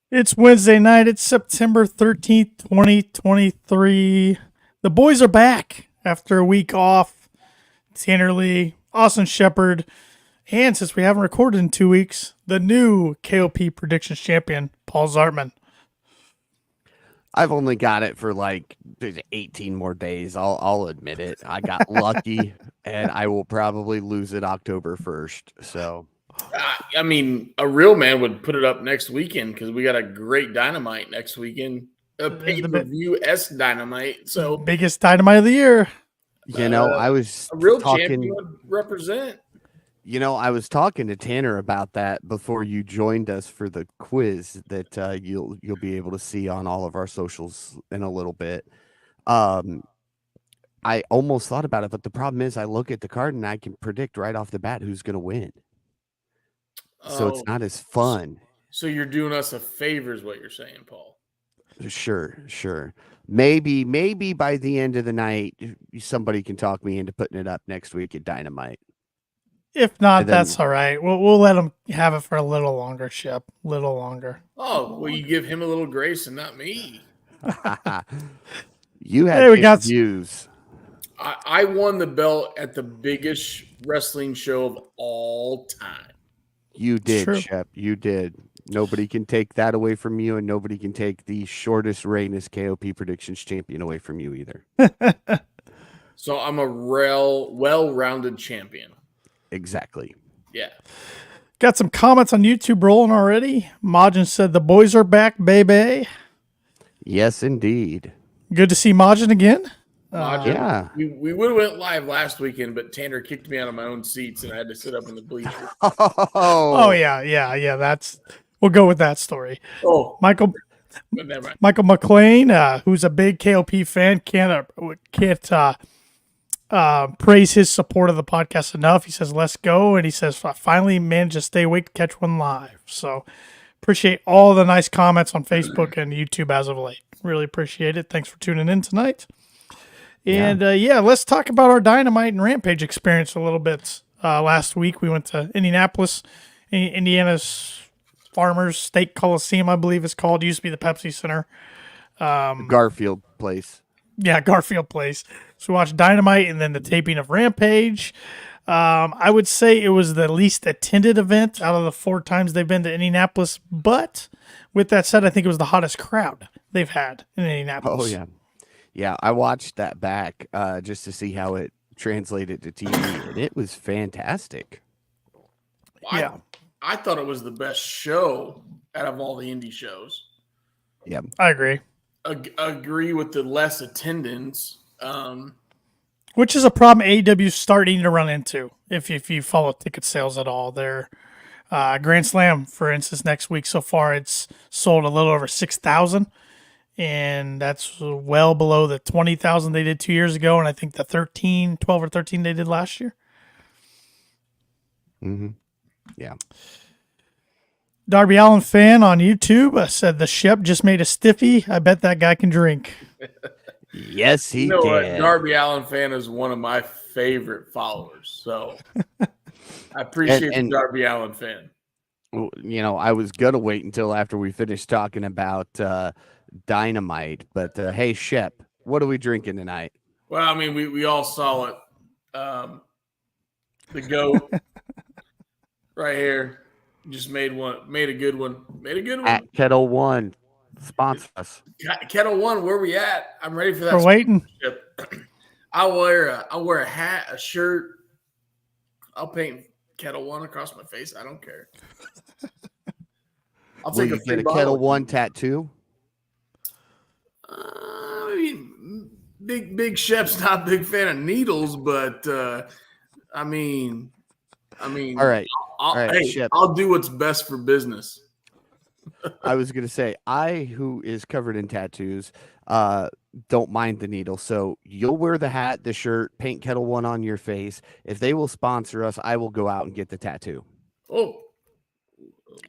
It's Wednesday night. It's September 13th, 2023. The boys are back after a week off. Tanner Lee, Austin Shepard, and since we haven't recorded in 2 weeks, the new KOP Predictions Champion, Paul Zartman. I've only got it for like 18 more days. I'll admit it. I got lucky, and I will probably lose it October 1st. So, I mean, a real man would put it up next weekend because we got a great Dynamite next weekend. A pay-per-view Dynamite. So biggest Dynamite of the year. I was a real champion would represent. I was talking to Tanner about that before you joined us for the quiz that you'll be able to see on all of our socials in a little bit. I almost thought about it, but the problem is I look at the card and I can predict right off the bat who's going to win. So it's not as fun. So you're doing us a favor is what you're saying, Paul. Sure. Maybe by the end of the night, somebody can talk me into putting it up next week at Dynamite. If not, that's all right. We'll let him have it for a little longer, Shep. Little longer. Oh, well, you give him a little grace and not me. You had views. I won the belt at the biggest wrestling show of all time. You did, Shep. You did. Nobody can take that away from you, and nobody can take the shortest reign as KOP Predictions champion away from you either. So I'm a well-rounded champion. Exactly. Yeah. Got some comments on YouTube rolling already. Majin said the boys are back, baby. Yes, indeed. Good to see Majin again. Yeah. We would have went live last weekend, but Tanner kicked me out of my own seats and I had to sit up in the bleachers. Oh yeah. We'll go with that story. Oh, Michael McLean, who's a big KOP fan, can't praise his support of the podcast enough. He says, let's go. And he says, I finally managed to stay awake to catch one live. So appreciate all the nice comments on Facebook and YouTube as of late. Really appreciate it. Thanks for tuning in tonight. And let's talk about our Dynamite and Rampage experience a little bit. Last week, we went to Indianapolis, Indiana's Farmers State Coliseum, I believe it's called. It used to be the Pepsi Center. Garfield Place. Yeah, Garfield Place. So we watched Dynamite and then the taping of Rampage. I would say it was the least attended event out of the 4 times they've been to Indianapolis. But with that said, I think it was the hottest crowd they've had in Indianapolis. Oh, yeah. Yeah, I watched that back just to see how it translated to TV, and it was fantastic. Yeah. I thought it was the best show out of all the indie shows. Yeah. I agree. Agree with the less attendance. Which is a problem AEW is starting to run into if you follow ticket sales at all. Their Grand Slam, for instance, next week so far, it's sold a little over 6,000. And that's well below the 20,000 they did 2 years ago. And I think the 12 or 13 they did last year. Mm-hmm. Yeah. Darby Allin fan on YouTube said the Shep just made a stiffy. I bet that guy can drink. Yes, he can. What? Darby Allin fan is one of my favorite followers. So I appreciate the Darby Allin fan. I was going to wait until after we finished talking about Dynamite, but hey, Shep, what are we drinking tonight? Well, I mean, we all saw it. The GOAT right here just made a good one. At Kettle One, sponsor us. Kettle One, where we at? I'm ready for that. We're waiting. I'll wear a hat, a shirt. I'll paint Kettle One across my face. I don't care. I'll take a Kettle One tattoo. I mean, big Shep's not a big fan of needles, but I mean, all right. Hey, Shep. I'll do what's best for business. I was gonna say, who is covered in tattoos, don't mind the needle. So you'll wear the hat, the shirt, paint Kettle One on your face. If they will sponsor us, I will go out and get the tattoo. Oh,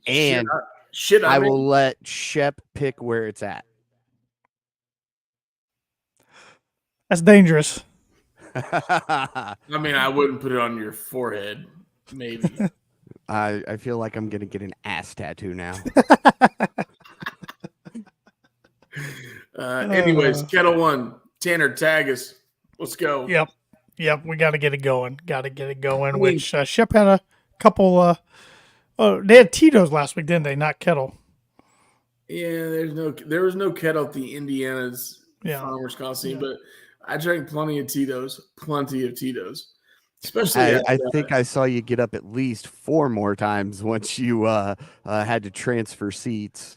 and I will let Shep pick where it's at. That's dangerous. I mean, I wouldn't put it on your forehead, maybe. I feel like I'm going to get an ass tattoo now. Anyways, Kettle One, Tanner, tag us. Let's go. Yep. We got to get it going. I mean- Which Shep had a couple. They had Tito's last week, didn't they? Not Kettle. Yeah, there was no kettle at the Indiana's Farmers Coliseum, but I drank plenty of Tito's. Especially I think I saw you get up at least 4 more times once you had to transfer seats.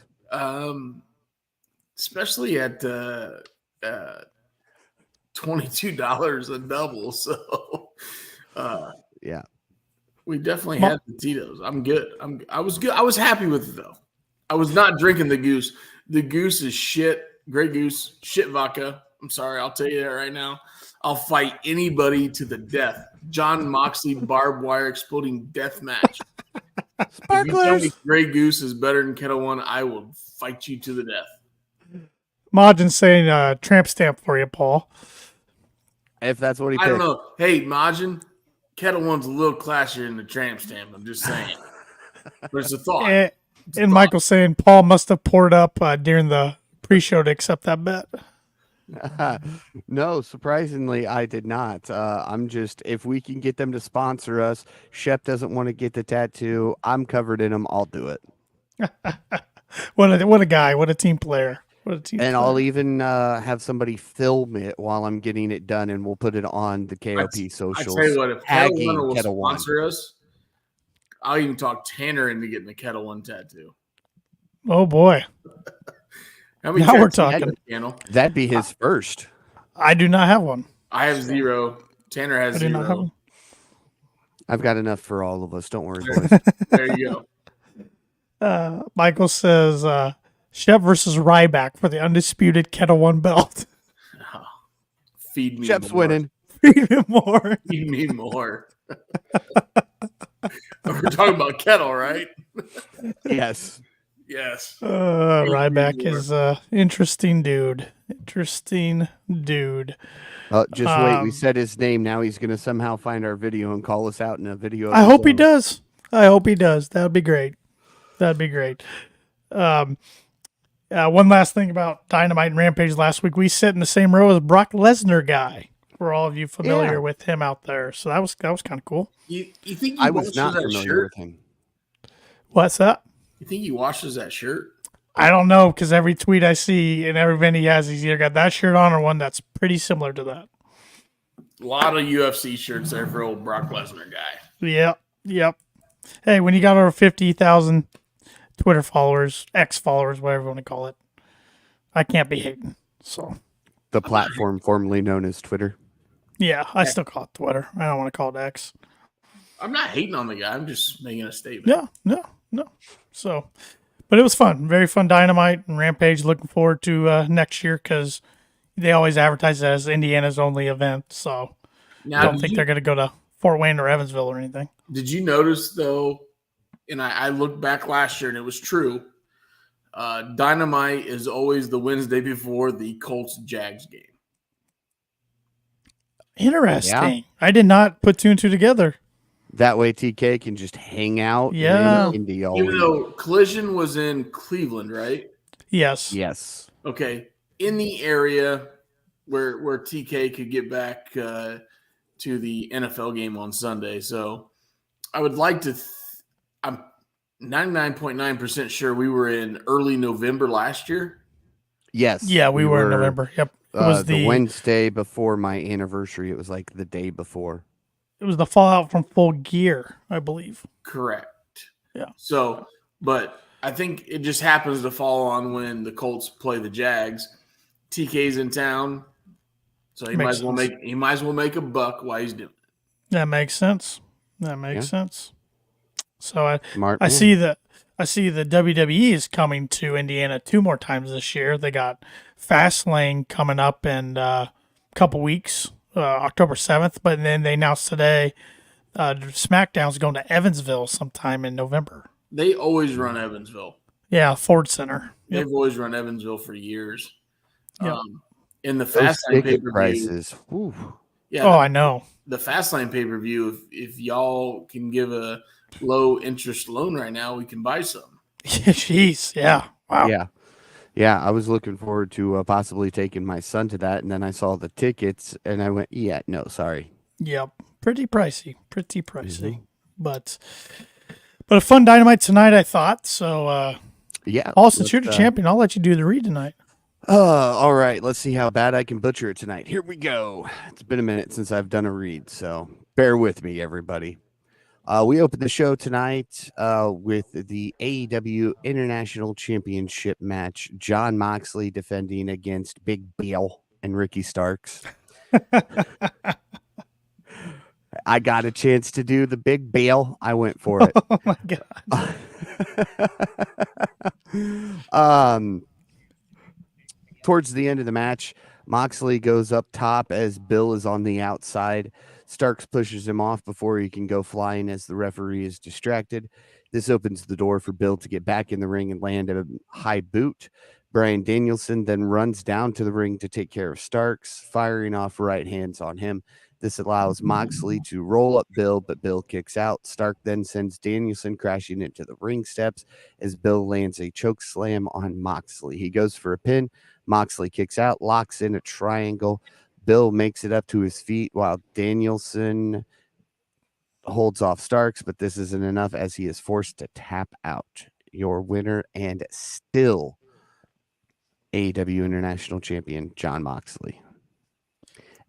Especially at $22 a double. So yeah, we definitely had the Tito's. I'm good. I was good. I was happy with it though. I was not drinking the goose. The goose is shit. Grey Goose, shit vodka. I'm sorry. I'll tell you that right now. I'll fight anybody to the death. John Moxley barbed wire exploding death match. If you tell me Grey Goose is better than Kettle One, I will fight you to the death. Majin's saying tramp stamp for you, Paul. If that's what he I picked. don't know. Hey, Majin, Kettle One's a little classier than the tramp stamp. I'm just saying. But it's a thought. And Michael's saying Paul must have poured up during the pre-show to accept that bet. No, surprisingly, I did not. I'm just, if we can get them to sponsor us, Shep doesn't want to get the tattoo. I'm covered in them. I'll do it. What a guy. What a team player. I'll even have somebody film it while I'm getting it done, and we'll put it on the KOP socials. I tell you what, if Kettle One will Kettle One. sponsor us, I'll even talk Tanner into getting the Kettle One tattoo. Oh boy. How many Now we're tattoos talking. Channel? That'd be his first. I do not have one. I have 0. Tanner has I do not have 0. one. I've got enough for all of us. Don't worry, boys. There you go. Michael says Shep versus Ryback for the undisputed Kettle One belt. Feed me Shep's more. winning. Feed him more. Feed me more. We're talking about Kettle, right? Yes. Yes. Ryback is interesting dude. Interesting dude. Just wait. We said his name. Now he's going to somehow find our video and call us out in a video. I hope he does. That would be great. One last thing about Dynamite and Rampage last week. We sit in the same row as Brock Lesnar guy. For all of you familiar with him out there. So that was kind of cool. You think I was not familiar shirt? with him. What's that? You think he washes that shirt? I don't know, because every tweet I see and every event he has, he's either got that shirt on or one that's pretty similar to that. A lot of UFC shirts there for old Brock Lesnar guy. Yep. Hey, when you got over 50,000 Twitter followers, X followers, whatever you want to call it, I can't be hating. So The platform formerly known as Twitter. yeah, I still call it Twitter. I don't want to call it X. I'm not hating on the guy. I'm just making a statement. No. So, but it was fun. Very fun Dynamite and Rampage. Looking forward to next year because they always advertise it as Indiana's only event. So Now, I don't think they're going to go to Fort Wayne or Evansville or anything. Did you notice, though, and I looked back last year and it was true, Dynamite is always the Wednesday before the Colts-Jags game. Interesting. Yeah. I did not put 2 and 2 together. That way TK can just hang out in Indy all Even week. though Collision was in Cleveland, right? Yes. Yes. Okay. In the area where TK could get back to the NFL game on Sunday. So I would like to I'm 99.9% sure we were in early November last year. Yes. Yeah, we were in November. Yep. It was the Wednesday before my anniversary. It was like the day before. It was the fallout from Full Gear, I believe. Correct. Yeah. So, but I think it just happens to fall on when the Colts play the Jags. TK's in town, so he might as well make a buck while he's doing it. That makes sense. So I see the WWE is coming to Indiana 2 more times this year. They got Fastlane coming up in a couple weeks. October 7th, but then they announced today SmackDown's going to Evansville sometime in November. They always run Evansville. Yeah, Ford Center. They've always run Evansville for years. Yep. In the Fastlane pay-per-view. Prices. Whew. Yeah, I know. The Fastlane pay-per-view, if y'all can give a low interest loan right now, we can buy some. Jeez, yeah. Wow. Yeah. Yeah, I was looking forward to possibly taking my son to that, and then I saw the tickets, and I went, "Yeah, no, sorry." Yep. Pretty pricey. Pretty pricey. Mhm. But a fun Dynamite tonight, I thought. So, Yeah. Paul, since you're the let's, champion, I'll let you do the read tonight. all right. Let's see how bad I can butcher it tonight. Here we go. It's been a minute since I've done a read, so bear with me, everybody. We opened the show tonight with the AEW International Championship match. John Moxley defending against Big Bill and Ricky Starks. I got a chance to do the Big Bill. I went for it. Oh my god. Towards the end of the match, Moxley goes up top as Bill is on the outside. Starks pushes him off before he can go flying as the referee is distracted. This opens the door for Bill to get back in the ring and land a high boot. Bryan Danielson then runs down to the ring to take care of Starks, firing off right hands on him. This allows Moxley to roll up Bill, but Bill kicks out. Stark then sends Danielson crashing into the ring steps as Bill lands a choke slam on Moxley. He goes for a pin. Moxley kicks out, locks in a triangle. Bill makes it up to his feet while Danielson holds off Starks, but this isn't enough as he is forced to tap out. Your winner and still AEW International Champion, John Moxley.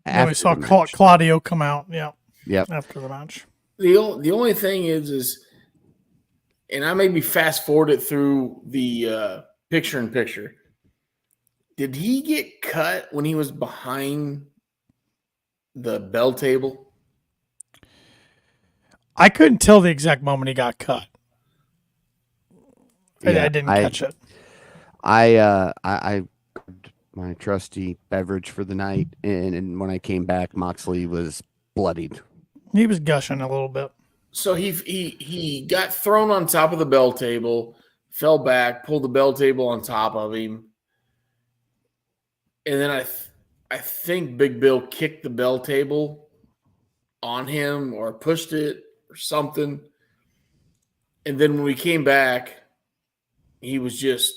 Then we saw the match. Claudio come out. Yeah. Yep. After the match. The only thing is, and I maybe fast forwarded through the picture in picture. Did he get cut when he was behind the bell table? I couldn't tell the exact moment he got cut. Yeah, I didn't catch it. I my trusty beverage for the night, and when I came back, Moxley was bloodied. He was gushing a little bit. So he got thrown on top of the bell table, fell back, pulled the bell table on top of him, and then I think Big Bill kicked the bell table on him or pushed it or something. And then when we came back, he was just,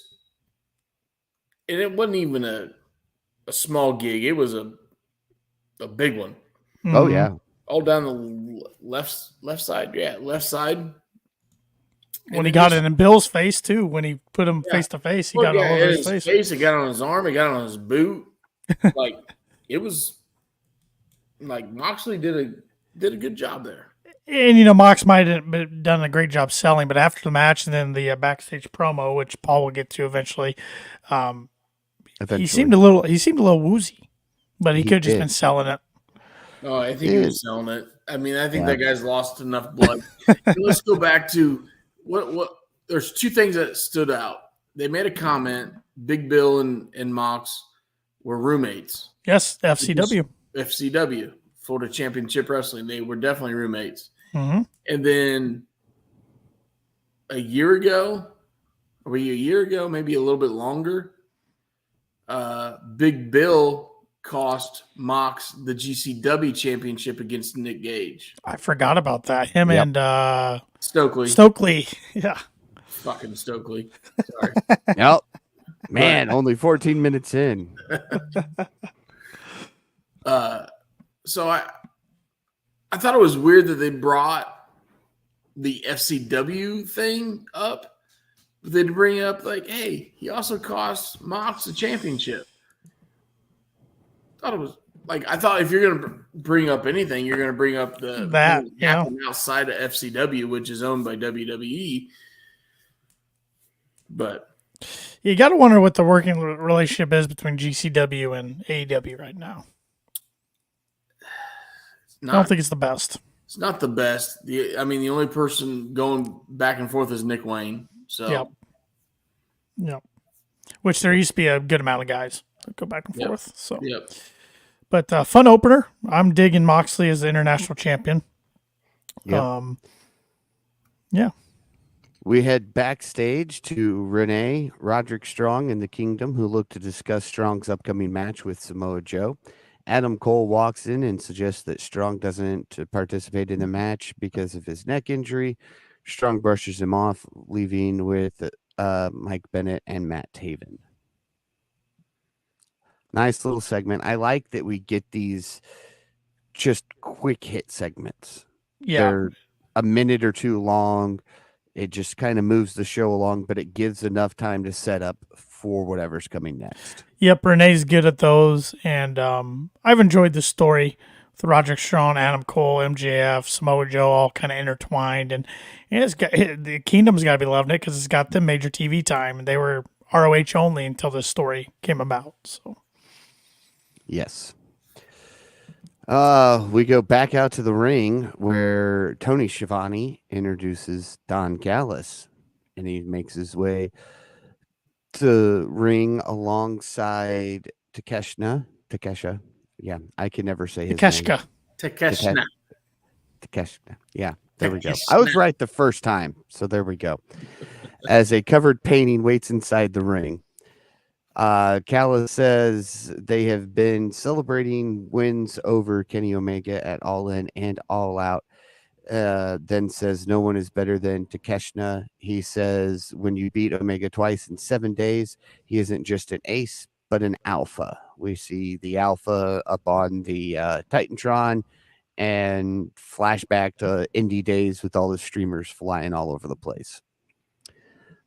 and it wasn't even a small gig. It was a big one. Oh yeah, all down the left side. Yeah, left side. When he got it in Bill's face too, when he put him face to face, he got it all over his face. It got on his arm. It got on his boot. Like it was like Moxley did a good job there. And, Mox might have done a great job selling, but after the match and then the backstage promo, which Paul will get to eventually, he seemed a little woozy, but he could have just been selling it. Oh, I think he was selling it. I mean, I think that guy's lost enough blood. Let's go back to what. There's two things that stood out. They made a comment. Big Bill and Mox were roommates. Yes, FCW. FCW, Florida Championship Wrestling. They were definitely roommates. Mm-hmm. And then a year ago, maybe a little bit longer, Big Bill cost Mox the GCW championship against Nick Gage. I forgot about that. Him and Stokely. Yeah. Fucking Stokely. Sorry. Yep. Man, only 14 minutes in. So I thought it was weird that they brought the FCW thing up. But they'd bring up like, hey, he also cost Mox the championship. I thought if you're gonna bring up anything, you're gonna bring up that happened outside of FCW, which is owned by WWE. But you got to wonder what the working relationship is between GCW and AEW right now. I don't think it's the best. It's not the best. The only person going back and forth is Nick Wayne. So, yep. Which there used to be a good amount of guys that go back and forth. So, But fun opener. I'm digging Moxley as the international champion. Yep. Yeah. We head backstage to Renee, Roderick Strong, and the Kingdom, who look to discuss Strong's upcoming match with Samoa Joe. Adam Cole walks in and suggests that Strong doesn't participate in the match because of his neck injury. Strong brushes him off, leaving with Mike Bennett and Matt Taven. Nice little segment. I like that we get these just quick hit segments. Yeah. They're a minute or two long. It just kind of moves the show along, but it gives enough time to set up for whatever's coming next. Yep, Renee's good at those, and I've enjoyed the story with Roderick Strong, Adam Cole, MJF, Samoa Joe, all kind of intertwined, and the Kingdom's got to be loving it because it's got them major TV time, and they were ROH only until this story came about. So, yes. We go back out to the ring where Tony Schiavone introduces Don Callis, and he makes his way to ring alongside Takeshna. Yeah, I can never say his name. Takeshna. Takeshna. Yeah, there we go. I was right the first time, so there we go. As a covered painting waits inside the ring. Callis says they have been celebrating wins over Kenny Omega at All In and All Out. Then says no one is better than Takeshna. He says when you beat Omega twice in 7 days, he isn't just an ace, but an alpha. We see the alpha up on the Titantron and flashback to indie days with all the streamers flying all over the place.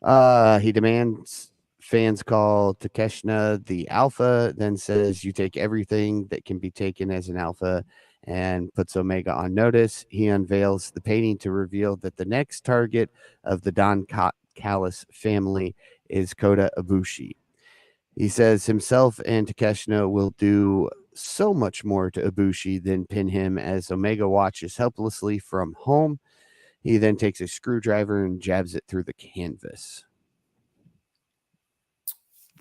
He demands fans call Takeshna the alpha, then says you take everything that can be taken as an alpha, and puts Omega on notice. He unveils the painting to reveal that the next target of the Don Callis family is Kota Ibushi. He says himself and Takeshna will do so much more to Ibushi than pin him as Omega watches helplessly from home. He then takes a screwdriver and jabs it through the canvas.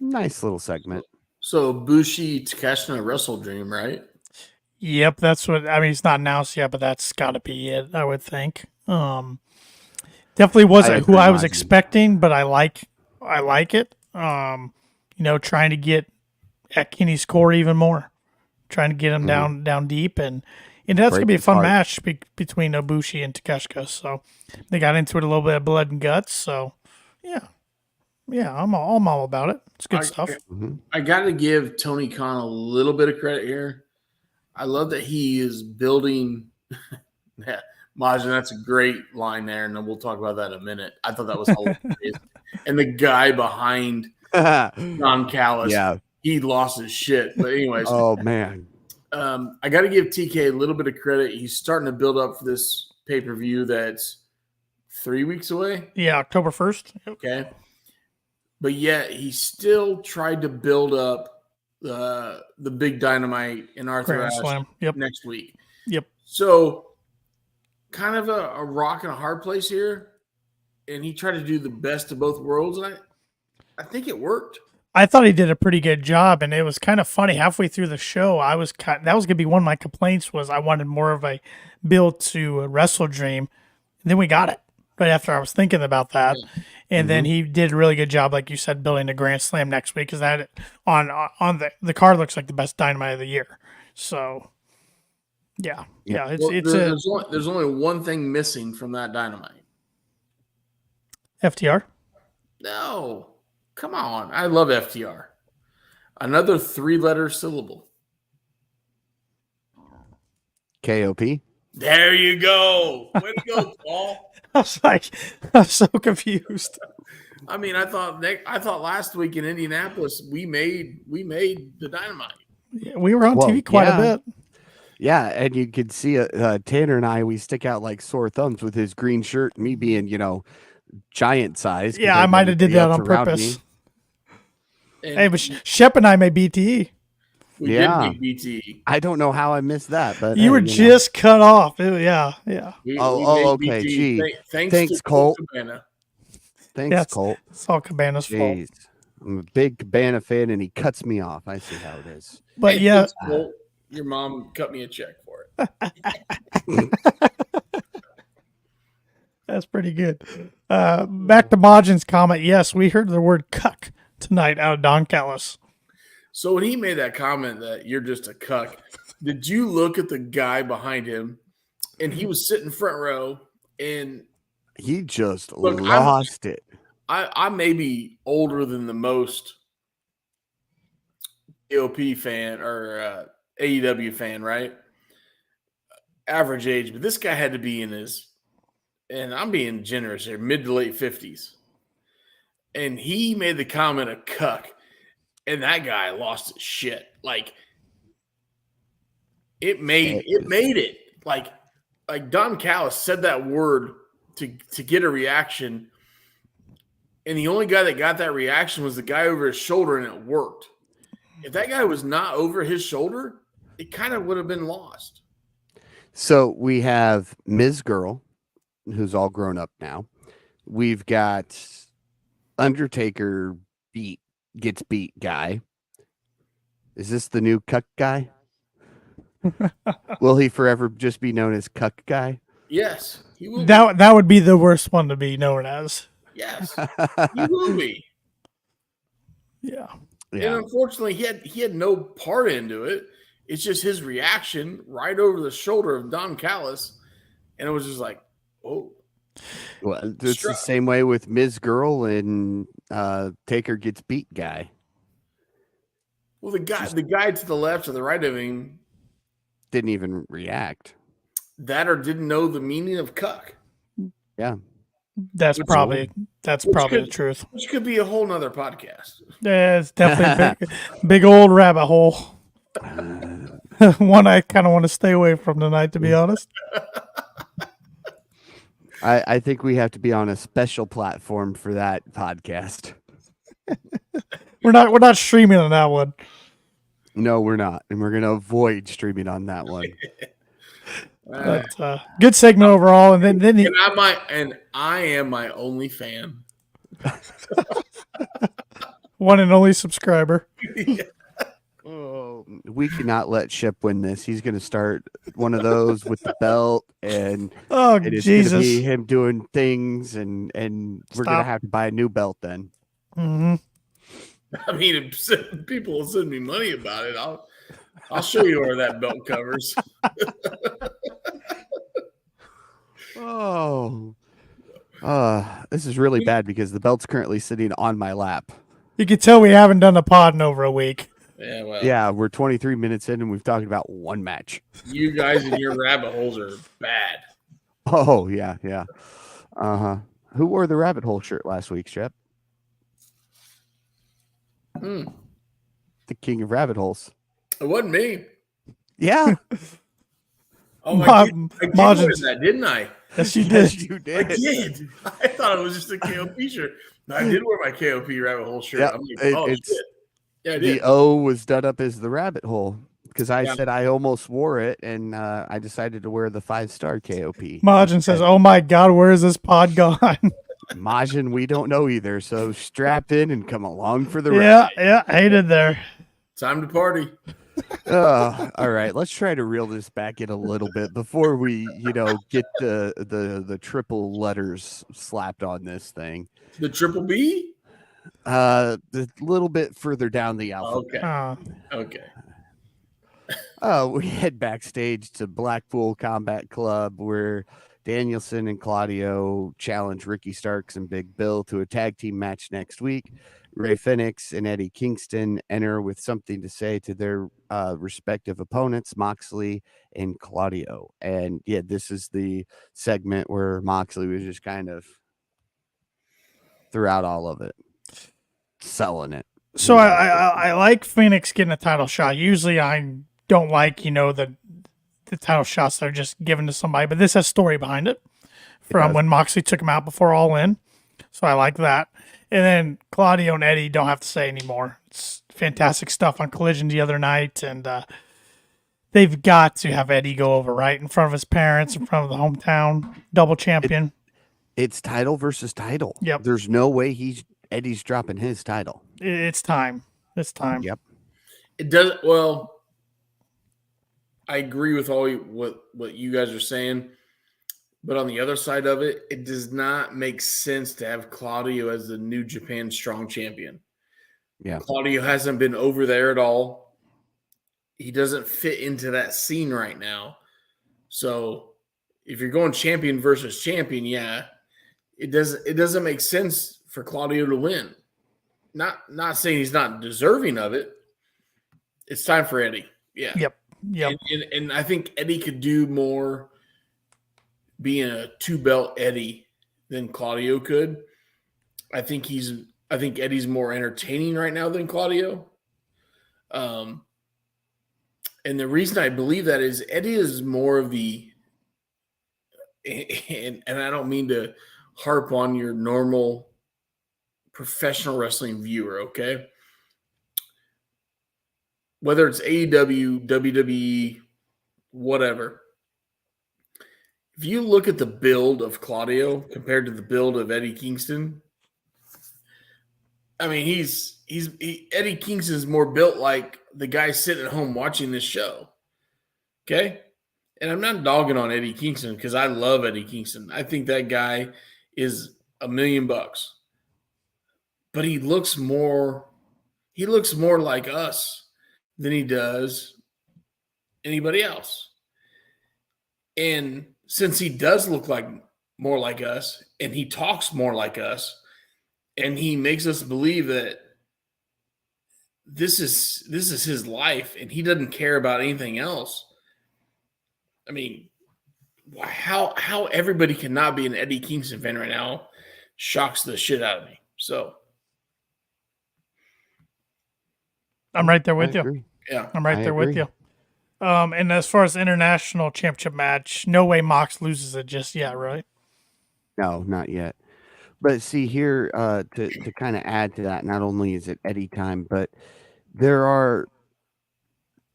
Nice little segment. So Bushi Takeshna Wrestle Dream, right? Yep, that's what I mean. It's not announced yet, but that's got to be it, I would think. Definitely wasn't who I was expecting, but I like it. Trying to get at Kenny's core even more, trying to get him down deep, and that's gonna be a fun match between Ibushi and Takeshna. So they got into it a little bit of blood and guts. So yeah, I'm all about it. It's good stuff. I got to give Tony Khan a little bit of credit here. I love that he is building. Yeah, Majin, that's a great line there, and we'll talk about that in a minute. I thought that was hilarious. And the guy behind Don Callis, he lost his shit. But anyways, oh man, I got to give TK a little bit of credit. He's starting to build up for this pay-per-view that's 3 weeks away. Yeah, October 1st. Okay. But yet he still tried to build up the big Dynamite in Arthur Ashe next week. Yep. So kind of a rock and a hard place here. And he tried to do the best of both worlds. And I think it worked. I thought he did a pretty good job. And it was kind of funny. Halfway through the show, that was going to be one of my complaints was I wanted more of a build to Wrestle Dream. And then we got it right after I was thinking about that. Yeah. And then he did a really good job, like you said, building a Grand Slam next week because that on the card looks like the best Dynamite of the year. So, yeah. There's only one thing missing from that Dynamite. FTR? No, come on. I love FTR. Another 3-letter syllable. KOP. There you go. Way to go, Paul. I was like, I'm so confused. I mean, I thought last week in Indianapolis we made the Dynamite. Yeah, we were on TV quite a bit. Yeah, and you could see Tanner and I. We stick out like sore thumbs with his green shirt. Me being, giant size. Yeah, I might have did that on purpose. Hey, but Shep and I made BTE. We did make BTE. I don't know how I missed that, but you were just cut off. Yeah. We okay. BTE. Gee, thanks Colt. Cabana. Thanks, Colt. It's all Cabana's fault. I'm a big Cabana fan, and he cuts me off. I see how it is. But thanks, Colt. Your mom cut me a check for it. That's pretty good. Back to Majin's comment. Yes, we heard the word "cuck" tonight out of Don Callis. So when he made that comment that you're just a cuck, did you look at the guy behind him and he was sitting front row and he just lost it. I may be older than the most AOP fan or AEW fan, right? Average age, but this guy had to be in his, and I'm being generous here, mid to late 50s. And he made the comment of cuck, and that guy lost his shit. Like it made it. Like Don Callis said that word to get a reaction. And the only guy that got that reaction was the guy over his shoulder, and it worked. If that guy was not over his shoulder, it kind of would have been lost. So we have Ms. Girl, who's all grown up now. We've got Undertaker gets beat guy. Is this the new cuck guy? Will he forever just be known as cuck guy? Yes, he will. That would be the worst one to be known as. Yes, he will be. Yeah. And unfortunately, he had no part into it. It's just his reaction right over the shoulder of Don Callis, and it was just like, oh. Well, it's the same way with Ms. Girl and Taker gets beat guy. Well, the guy to the left or the right of him didn't even react. That or didn't know the meaning of cuck. Yeah. That's probably the truth. Which could be a whole nother podcast. Yeah, it's definitely a big old rabbit hole. One I kind of want to stay away from tonight, to be honest. I think we have to be on a special platform for that podcast. We're not streaming on that one. No, we're not, and we're going to avoid streaming on that one. But good segment overall, and then I am my only fan. One and only subscriber. Yeah. Oh, we cannot let Ship win this. He's going to start one of those with the belt, and it's Jesus, going to be him doing things, and we're going to have to buy a new belt then. Mm-hmm. I mean, if people will send me money about it, I'll show you where that belt covers. This is really bad because the belt's currently sitting on my lap. You can tell we haven't done a pod in over a week. Yeah, well, yeah, we're 23 minutes in and we've talked about one match. You guys and your rabbit holes are bad. Oh, yeah. Who wore the rabbit hole shirt last week, Shep? The king of rabbit holes. It wasn't me. Yeah. Oh, I did wear that, didn't I? Yes, you did. Yes, you did. I did. I thought it was just a KOP shirt. No, I did wear my KOP rabbit hole shirt. Yep, I'm like, shit. Yeah, I did. The O was done up as the rabbit hole because I said I almost wore it, and I decided to wear the 5-star KOP. Majin says, "Oh my God, where is this pod gone?" Majin, we don't know either. So strap in and come along for the ride. Yeah, hated there. Time to party. All right, let's try to reel this back in a little bit before we, get the triple letters slapped on this thing. The triple B? A little bit further down the alphabet. Okay. We head backstage to Blackpool Combat Club where Danielson and Claudio challenge Ricky Starks and Big Bill to a tag team match next week. Ray Phoenix and Eddie Kingston enter with something to say to their respective opponents, Moxley and Claudio. And yeah, this is the segment where Moxley was just kind of throughout all of it, selling it. So I like Phoenix getting a title shot. Usually I don't like, the title shots that are just given to somebody, but this has story behind it from when Moxley took him out before All In. So I like that. And then Claudio and Eddie don't have to say anymore. It's fantastic stuff on Collision the other night. And they've got to have Eddie go over, right? In front of his parents, in front of the hometown double champion. It's title versus title. Yep. There's no way Eddie's dropping his title. It's time. It's time. Yep. It does. Well, I agree with all what you guys are saying. But on the other side of it, it does not make sense to have Claudio as the New Japan Strong Champion. Yeah. Claudio hasn't been over there at all. He doesn't fit into that scene right now. So if you're going champion versus champion, it doesn't make sense for Claudio to win. Not saying he's not deserving of it, It's time for Eddie. Yeah. Yep. And I think Eddie could do more being a 2-belt Eddie than Claudio could. I think Eddie's more entertaining right now than Claudio. And the reason I believe that is Eddie is more of the, and I don't mean to harp on your normal professional wrestling viewer, okay? Whether it's AEW, WWE, whatever. If you look at the build of Claudio compared to the build of Eddie Kingston, I mean, Eddie Kingston's more built like the guy sitting at home watching this show. Okay? And I'm not dogging on Eddie Kingston because I love Eddie Kingston. I think that guy is $1 million. But he looks more like us than he does anybody else. And since he does look like more like us and he talks more like us and he makes us believe that this is his life and he doesn't care about anything else. I mean, how everybody cannot be an Eddie Kingston fan right now shocks the shit out of me. So I'm right there with you. Yeah. I'm right there with you. And as far as international championship match, no way Mox loses it just yet, right? No, not yet. But see here, to kind of add to that, not only is it Eddie time, but there are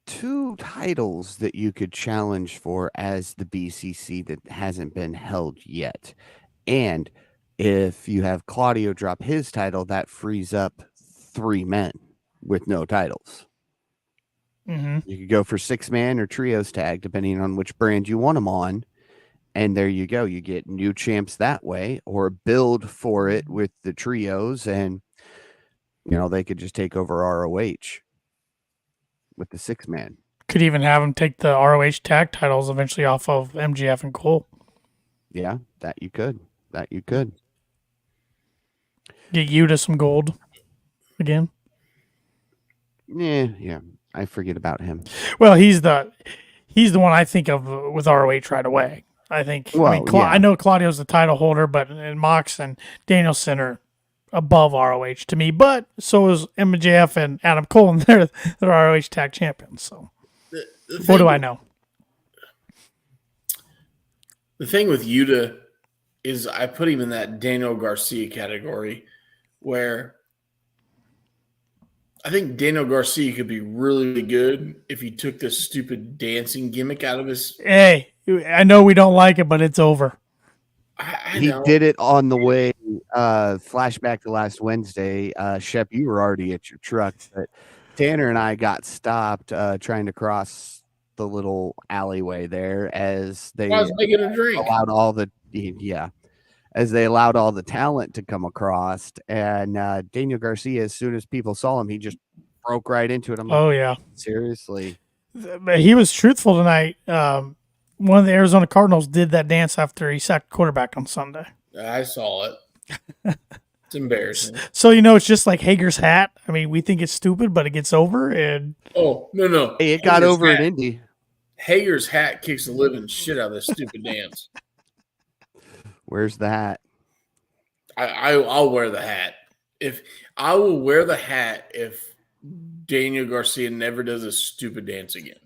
2 titles that you could challenge for as the BCC that hasn't been held yet. And if you have Claudio drop his title, that frees up 3 men with no titles. Mm-hmm. You could go for 6-man or trios tag, depending on which brand you want them on. And there you go. You get new champs that way, or build for it with the trios, and they could just take over ROH with the 6-man. Could even have them take the ROH tag titles eventually off of MJF and Cole. Yeah, that you could. Get you to some gold again. Yeah. I forget about him. Well, he's the one I think of with ROH right away. I think. Well, I know Claudio's the title holder, but Mox and Danielson are above ROH to me. But so is MJF and Adam Cole, and they're ROH tag champions. So what do I know? The thing with Yuta is I put him in that Daniel Garcia category, where I think Daniel Garcia could be really good if he took this stupid dancing gimmick out of his. Hey, I know we don't like it, but it's over. He did it on the way. Flashback to last Wednesday. Shep, you were already at your truck, but Tanner and I got stopped trying to cross the little alleyway there as they I was making a drink. allowed all the as they allowed all the talent to come across. And Daniel Garcia, as soon as people saw him, he just broke right into it. I'm like, oh yeah, seriously. But he was truthful tonight. One of the Arizona Cardinals did that dance after he sacked quarterback on Sunday. I saw it. It's embarrassing. So it's just like Hager's hat. I mean, we think it's stupid, but it gets over. And no. Hey, it got over in Indy. Hager's hat kicks the living shit out of this stupid dance. Where's the hat? I'll wear the hat. I will wear the hat if Daniel Garcia never does a stupid dance again.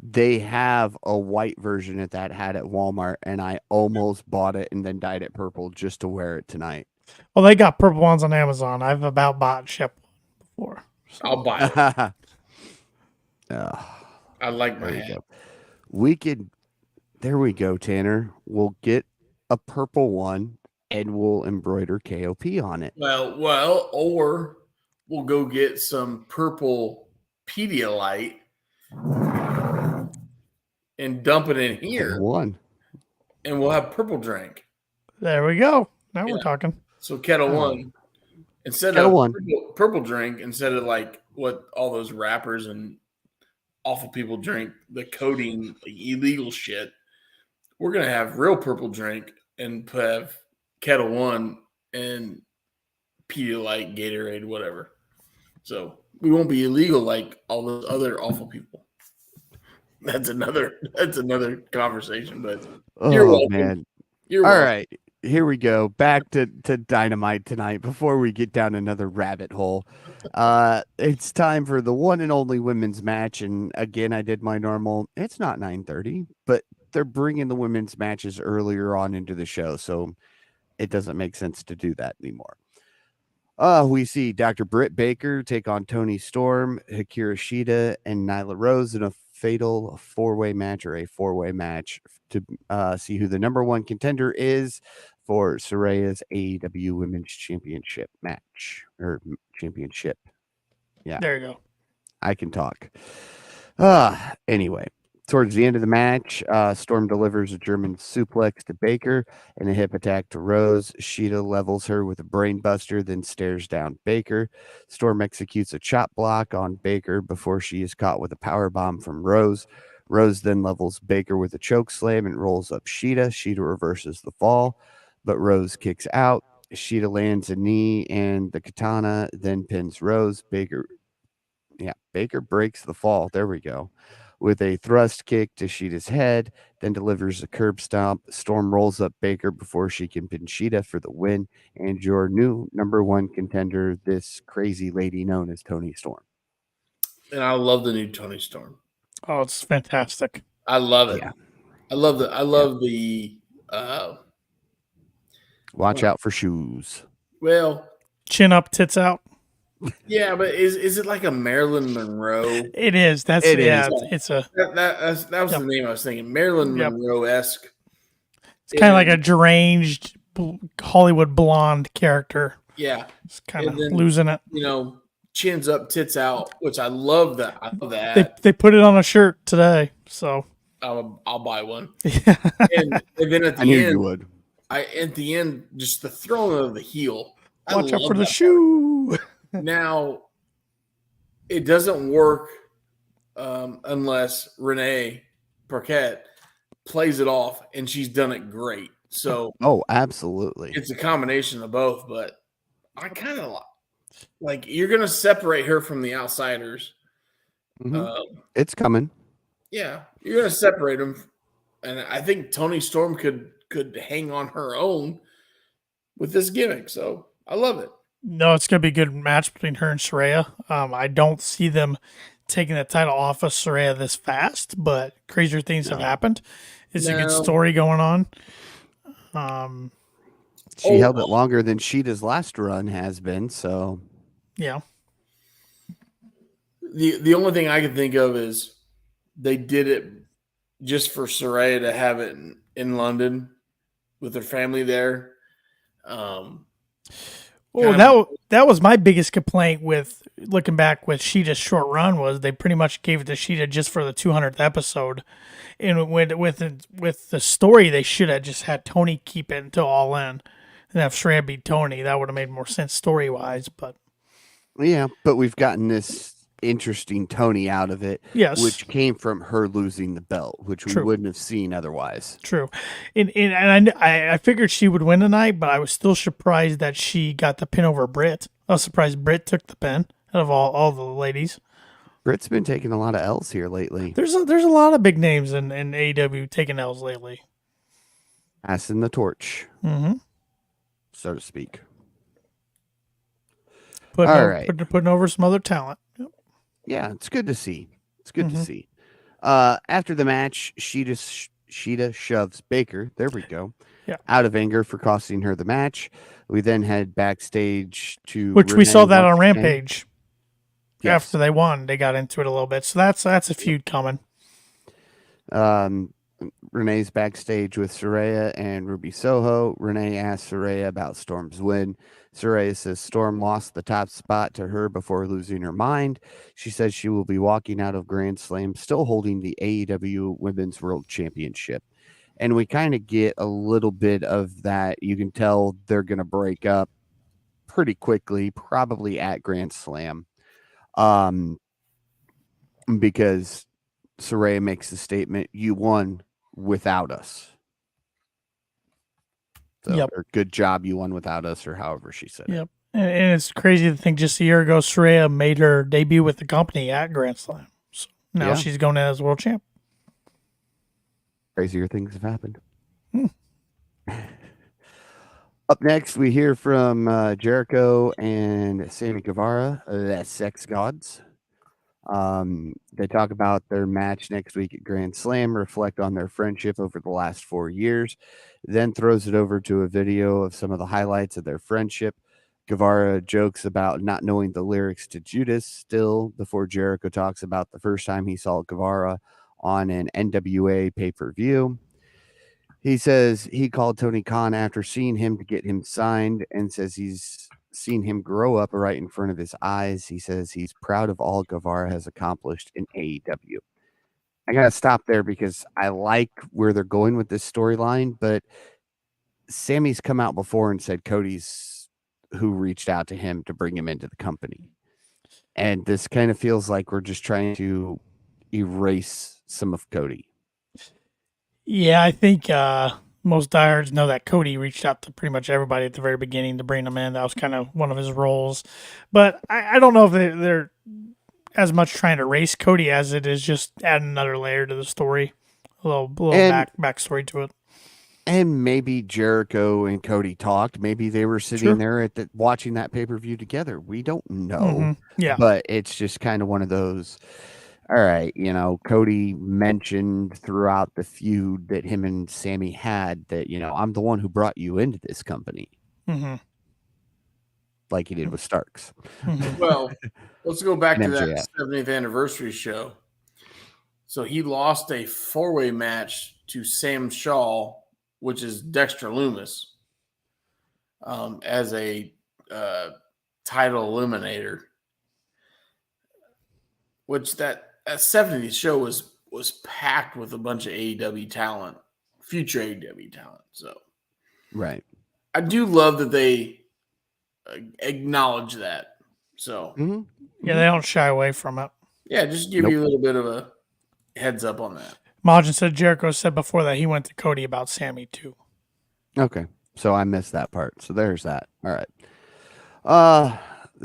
They have a white version of that hat at Walmart, and I almost bought it and then dyed it purple just to wear it tonight. Well, they got purple ones on Amazon. I've about bought Shep before. So. I'll buy it. I like my hat. There we go, Tanner. We'll get a purple one and we'll embroider KOP on it. Well, or we'll go get some purple Pedialyte and dump it in here. And we'll have purple drink. There we go. Now we're talking. So Kettle One, instead of purple drink, instead of like what all those rappers and awful people drink, the codeine illegal shit, we're gonna have real purple drink and have Kettle One and Pedialyte, Gatorade, whatever. So we won't be illegal like all those other awful people. That's another conversation, but you're Oh welcome. man. You're All welcome. right. Here we go. Back to Dynamite tonight before we get down another rabbit hole. It's time for the one and only women's match. And again, I did my normal. It's not 9:30, but they're bringing the women's matches earlier on into the show. So it doesn't make sense to do that anymore. We see Dr. Britt Baker take on Toni Storm, Hikaru Shida, and Nyla Rose in a fatal four-way match or a four-way match to see who the number one contender is for Saraya's AEW Women's Championship match or championship. Yeah, There you go. I can talk. Anyway, towards the end of the match, Storm delivers a German suplex to Baker and a hip attack to Rose. Sheeta levels her with a brainbuster, then stares down Baker. Storm executes a chop block on Baker before she is caught with a power bomb from Rose. Rose then levels Baker with a choke slam and rolls up Sheeta. Sheeta reverses the fall, but Rose kicks out. Sheeta lands a knee and the katana, then pins Rose. Baker breaks the fall. There we go. With a thrust kick to Sheeta's head, then delivers a curb stomp. Storm rolls up Baker before she can pin Sheeta for the win. And your new number one contender, this crazy lady known as Toni Storm. And I love the new Toni Storm. Oh, it's fantastic. I love it. Yeah. I love the Watch out for shoes. well, Chin up, tits out. yeah, but is it like a Marilyn Monroe? It is. That's It yeah. is. It's a. That was Yep. the name I was thinking. Marilyn Yep. Monroe-esque. It's kind of like a deranged Hollywood blonde character. Yeah. It's kind of And then- losing it. Chins up, tits out, which I love that. I love that. They put it on a shirt today, so I'll buy one. yeah. And then at I knew the you end, would. just the throwing of the heel. I Watch out love for the that. shoe. Now, it doesn't work unless Renee Paquette plays it off, and she's done it great. So Oh, absolutely. it's a combination of both, but I kind of like you're going to separate her from the outsiders. Mhm. It's coming. Yeah, you're going to separate them, and I think Toni Storm could hang on her own with this gimmick. So I love it. No, it's gonna be a good match between her and Saraya. I don't see them taking the title off of Saraya this fast, but crazier things have happened. It's a good No. story going on. She held it longer than Sheeta's last run has been. So Yeah. The only thing I can think of is they did it just for Saraya to have it in London with her family there. Well, that was my biggest complaint with looking back with Sheeta's short run was they pretty much gave it to Sheeta just for the 200th episode, and with the story they should have just had Tony keep it until All In, and have Saraya beat Tony. That would have made more sense story wise. But yeah, but we've gotten this interesting Tony out of it, yes, which came from her losing the belt, which we True. wouldn't have seen otherwise. True, and I figured she would win tonight, but I was still surprised that she got the pin over Britt. I was surprised Britt took the pin out of all the ladies. Britt's been taking a lot of L's here lately. There's a lot of big names in AEW taking L's lately. Passing the torch, Mm-hmm. so to speak. Putting over some other talent. Yep. Yeah, it's good to see. It's good to Mhm. see. After the match, Sheeta shoves Baker. There we go. Yeah. Out of anger for costing her the match. We then head backstage to Which we Renee saw that once on again. Rampage. Yes. After they won, they got into it a little bit. So that's a feud coming. Renee's backstage with Saraya and Ruby Soho. Renee asks Saraya about Storm's win. Saraya says Storm lost the top spot to her before losing her mind. She says she will be walking out of Grand Slam still holding the AEW Women's World Championship. And we kind of get a little bit of that. You can tell they're going to break up pretty quickly, probably at Grand Slam. Because Saraya makes the statement, "You won without us." So, Yep. or good job, you won without us, or however she said Yep. it. And it's crazy to think just a year ago, Saraya made her debut with the company at Grand Slam. So now Yeah. she's going in as world champ. Crazier things have happened. Hmm. Up next, we hear from Jericho and Sammy Guevara, the Sex Gods. They talk about their match next week at Grand Slam, reflect on their friendship over the last 4 years, then throws it over to a video of some of the highlights of their friendship. Guevara jokes about not knowing the lyrics to Judas still before Jericho talks about the first time he saw Guevara on an NWA pay-per-view. He says he called Tony Khan after seeing him to get him signed and says he's seen him grow up right in front of his eyes. He says he's proud of all Guevara has accomplished in AEW. I got to stop there because I like where they're going with this storyline, but Sammy's come out before and said Cody's who reached out to him to bring him into the company. And this kind of feels like we're just trying to erase some of Cody. Yeah, I think most diehards know that Cody reached out to pretty much everybody at the very beginning to bring them in. That was kind of one of his roles. But I don't know if they're as much trying to race Cody as it is just add another layer to the story, a little backstory to it. And maybe Jericho and Cody talked. Maybe they were sitting there at watching that pay-per-view together. We don't know. Mm-hmm. Yeah. But it's just kind of one of those, all right, Cody mentioned throughout the feud that him and Sammy had that, I'm the one who brought you into this company. Mm-hmm. Like he did with Starks. Mm-hmm. Well, let's go back to MJF. that 70th anniversary show. So he lost a 4-way match to Sam Shaw, which is Dexter Loomis, as a title eliminator. Which that 70s show was packed with a bunch of AEW talent, future AEW talent. So, right, I do love that they acknowledge that. So, yeah, they don't shy away from it. Yeah, just give you a little bit of a heads up on that. Majin said Jericho said before that he went to Cody about Sammy too. Okay, so I missed that part. So there's that. All right.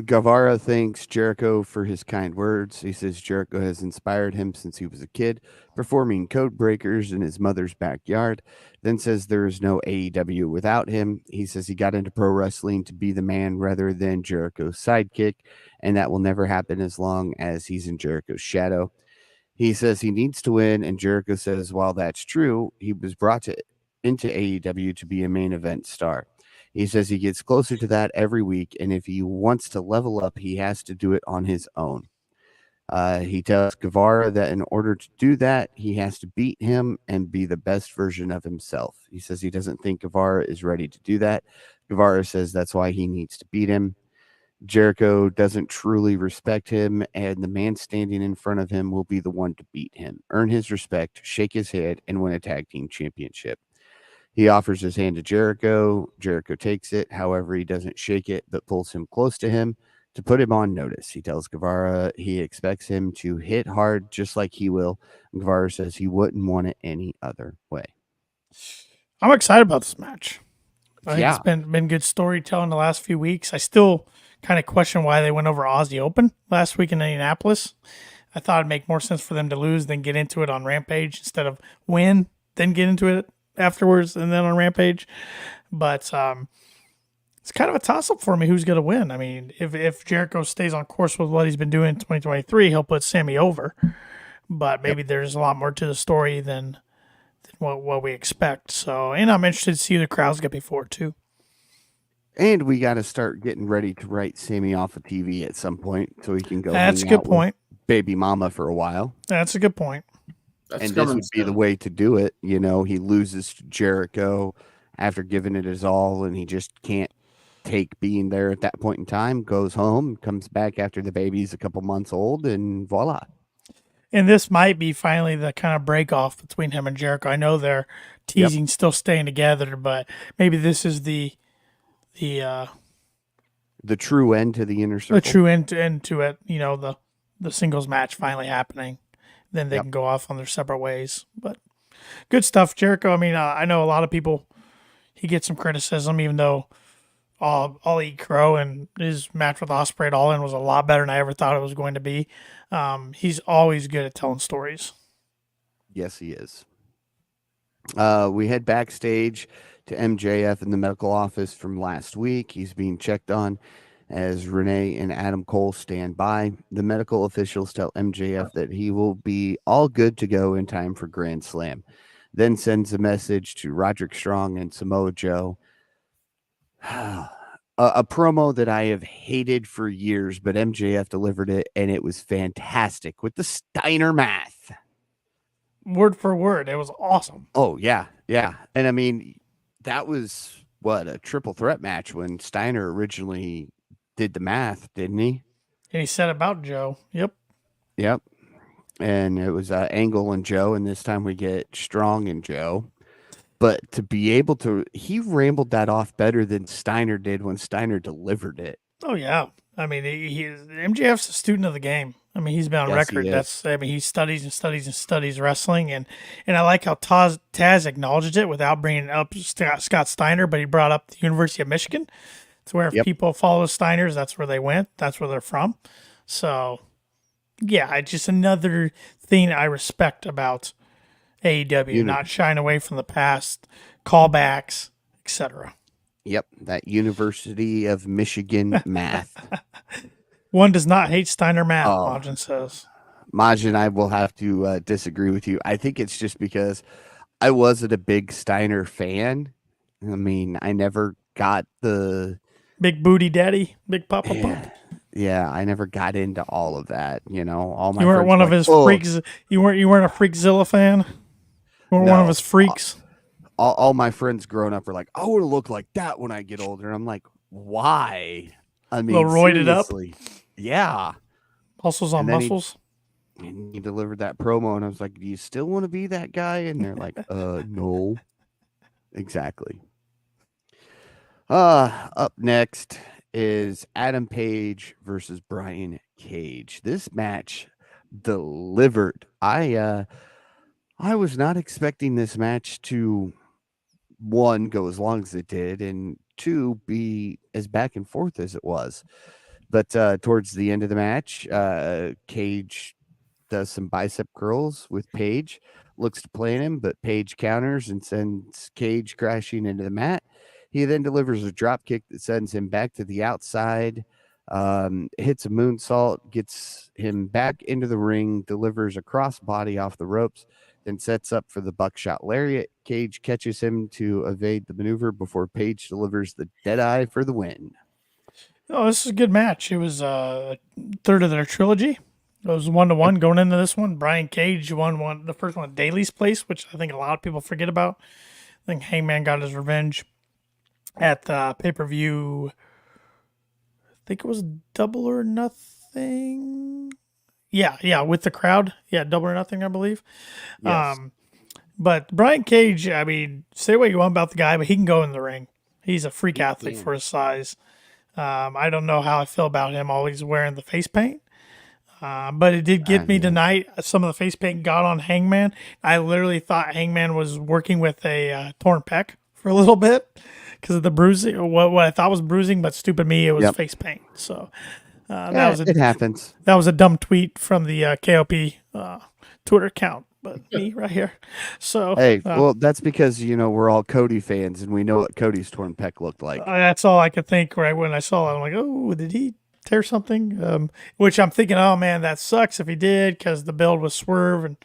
Guevara thanks Jericho for his kind words. He says Jericho has inspired him since he was a kid, performing code breakers in his mother's backyard. Then says there is no AEW without him. He says he got into pro wrestling to be the man rather than Jericho's sidekick, and that will never happen as long as he's in Jericho's shadow. He says he needs to win, and Jericho says, while that's true, he was brought into AEW to be a main event star. He says he gets closer to that every week, and if he wants to level up, he has to do it on his own. He tells Guevara that in order to do that, he has to beat him and be the best version of himself. He says he doesn't think Guevara is ready to do that. Guevara says that's why he needs to beat him. Jericho doesn't truly respect him, and the man standing in front of him will be the one to beat him, earn his respect, shake his head, and win a tag team championship. He offers his hand to Jericho. Jericho takes it. However, he doesn't shake it, but pulls him close to him to put him on notice. He tells Guevara he expects him to hit hard just like he will. And Guevara says he wouldn't want it any other way. I'm excited about this match. I think it's been good storytelling the last few weeks. I still kind of question why they went over Aussie Open last week in Indianapolis. I thought it'd make more sense for them to lose than get into it on Rampage instead of win, then get into it afterwards and then on Rampage. But it's kind of a toss-up for me who's going to win. I mean, if Jericho stays on course with what he's been doing in 2023, he'll put Sammy over. But maybe there's a lot more to the story than what we expect. So, and I'm interested to see who the crowds get before too. And we got to start getting ready to write Sammy off of TV at some point so he can go. That's a good point. Baby mama for a while. That's a good point. And this would be the way to do it. He loses to Jericho after giving it his all, and he just can't take being there at that point in time. Goes home, comes back after the baby's a couple months old, and voila. And this might be finally the kind of break off between him and Jericho. I know they're teasing still staying together, but maybe this is the true end to the inner circle. The true end to it. The singles match finally happening. Then they can go off on their separate ways. But good stuff, Jericho. I mean, I know a lot of people, he gets some criticism, even though All Eat Crow, and his match with Ospreay at All In was a lot better than I ever thought it was going to be. He's always good at telling stories. Yes, he is. We head backstage to MJF in the medical office from last week. He's being checked on as Renee and Adam Cole stand by. The medical officials tell MJF that he will be all good to go in time for Grand Slam. Then sends a message to Roderick Strong and Samoa Joe. A promo that I have hated for years, but MJF delivered it, and it was fantastic with the Steiner math. Word for word, it was awesome. Oh, yeah, yeah. And I mean, that was, a triple threat match when Steiner originally did the math, didn't he? And he said about Joe. Yep. And it was Angle and Joe, and this time we get Strong and Joe. But to be able to, he rambled that off better than Steiner did when Steiner delivered it. Oh, yeah. I mean, MJF's a student of the game. I mean, he's been on record. He studies and studies and studies wrestling, and I like how Taz acknowledged it without bringing up Scott Steiner, but he brought up the University of Michigan. It's where if people follow Steiners, that's where they went. That's where they're from. So, yeah, just another thing I respect about AEW, not shying away from the past, callbacks, etc. Yep, that University of Michigan math. One does not hate Steiner math, Majin says. Majin, I will have to disagree with you. I think it's just because I wasn't a big Steiner fan. I mean, I never got the big booty daddy, big papa pump. Yeah, I never got into all of that. All my you weren't one of his freaks. You weren't a Freakzilla fan. You weren't one of his freaks. All my friends growing up were like, I want to look like that when I get older. I'm like, why? I mean, roided up. Yeah. Muscles on muscles. He delivered that promo, and I was like, do you still want to be that guy? And they're like, no. Exactly. Up next is Adam Page versus Brian Cage. This match delivered. I was not expecting this match to, one, go as long as it did, and two, be as back and forth as it was. But towards the end of the match, Cage does some bicep curls with Page, looks to plan him, but Page counters and sends Cage crashing into the mat. He then delivers a drop kick that sends him back to the outside, hits a moonsault, gets him back into the ring, delivers a crossbody off the ropes, then sets up for the buckshot lariat. Cage catches him to evade the maneuver before Page delivers the Deadeye for the win. Oh, this is a good match. It was a third of their trilogy. It was 1-1 going into this one. Brian Cage won the first one at Daly's place, which I think a lot of people forget about. I think Hangman got his revenge at the pay-per-view. I think it was Double or Nothing. Yeah, with the crowd. Yeah, Double or Nothing, I believe. Yes. But Brian Cage, I mean, say what you want about the guy, but he can go in the ring. He's a freak athlete for his size. I don't know how I feel about him always wearing the face paint. But it did get me tonight. Some of the face paint got on Hangman. I literally thought Hangman was working with a torn pec for a little bit because of the bruising. What I thought was bruising, but stupid me, it was face paint. So it happens. That was a dumb tweet from the KOP Twitter account, but me right here. So hey, well, that's because we're all Cody fans and we know what Cody's torn pec looked like. That's all I could think right when I saw it. I'm like, oh, did he tear something? Which I'm thinking, oh man, that sucks if he did because the build was Swerve and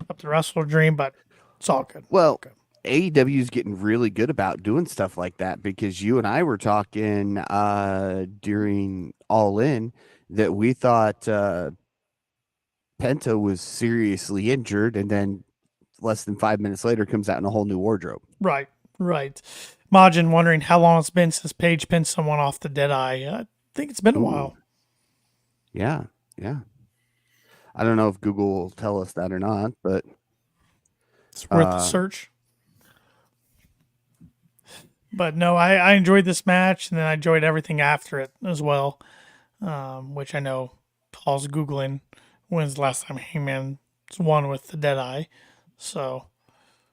up to Wrestle Dream, but it's all good. Well, AEW is getting really good about doing stuff like that because you and I were talking during All In that we thought Penta was seriously injured, and then less than 5 minutes later comes out in a whole new wardrobe. Right. Majin wondering how long it's been since Paige pinned someone off the Deadeye. I think it's been a while. Yeah. I don't know if Google will tell us that or not, but it's worth the search. But no, I enjoyed this match, and then I enjoyed everything after it as well, which I know Paul's Googling when's the last time Hangman's won with the Deadeye. So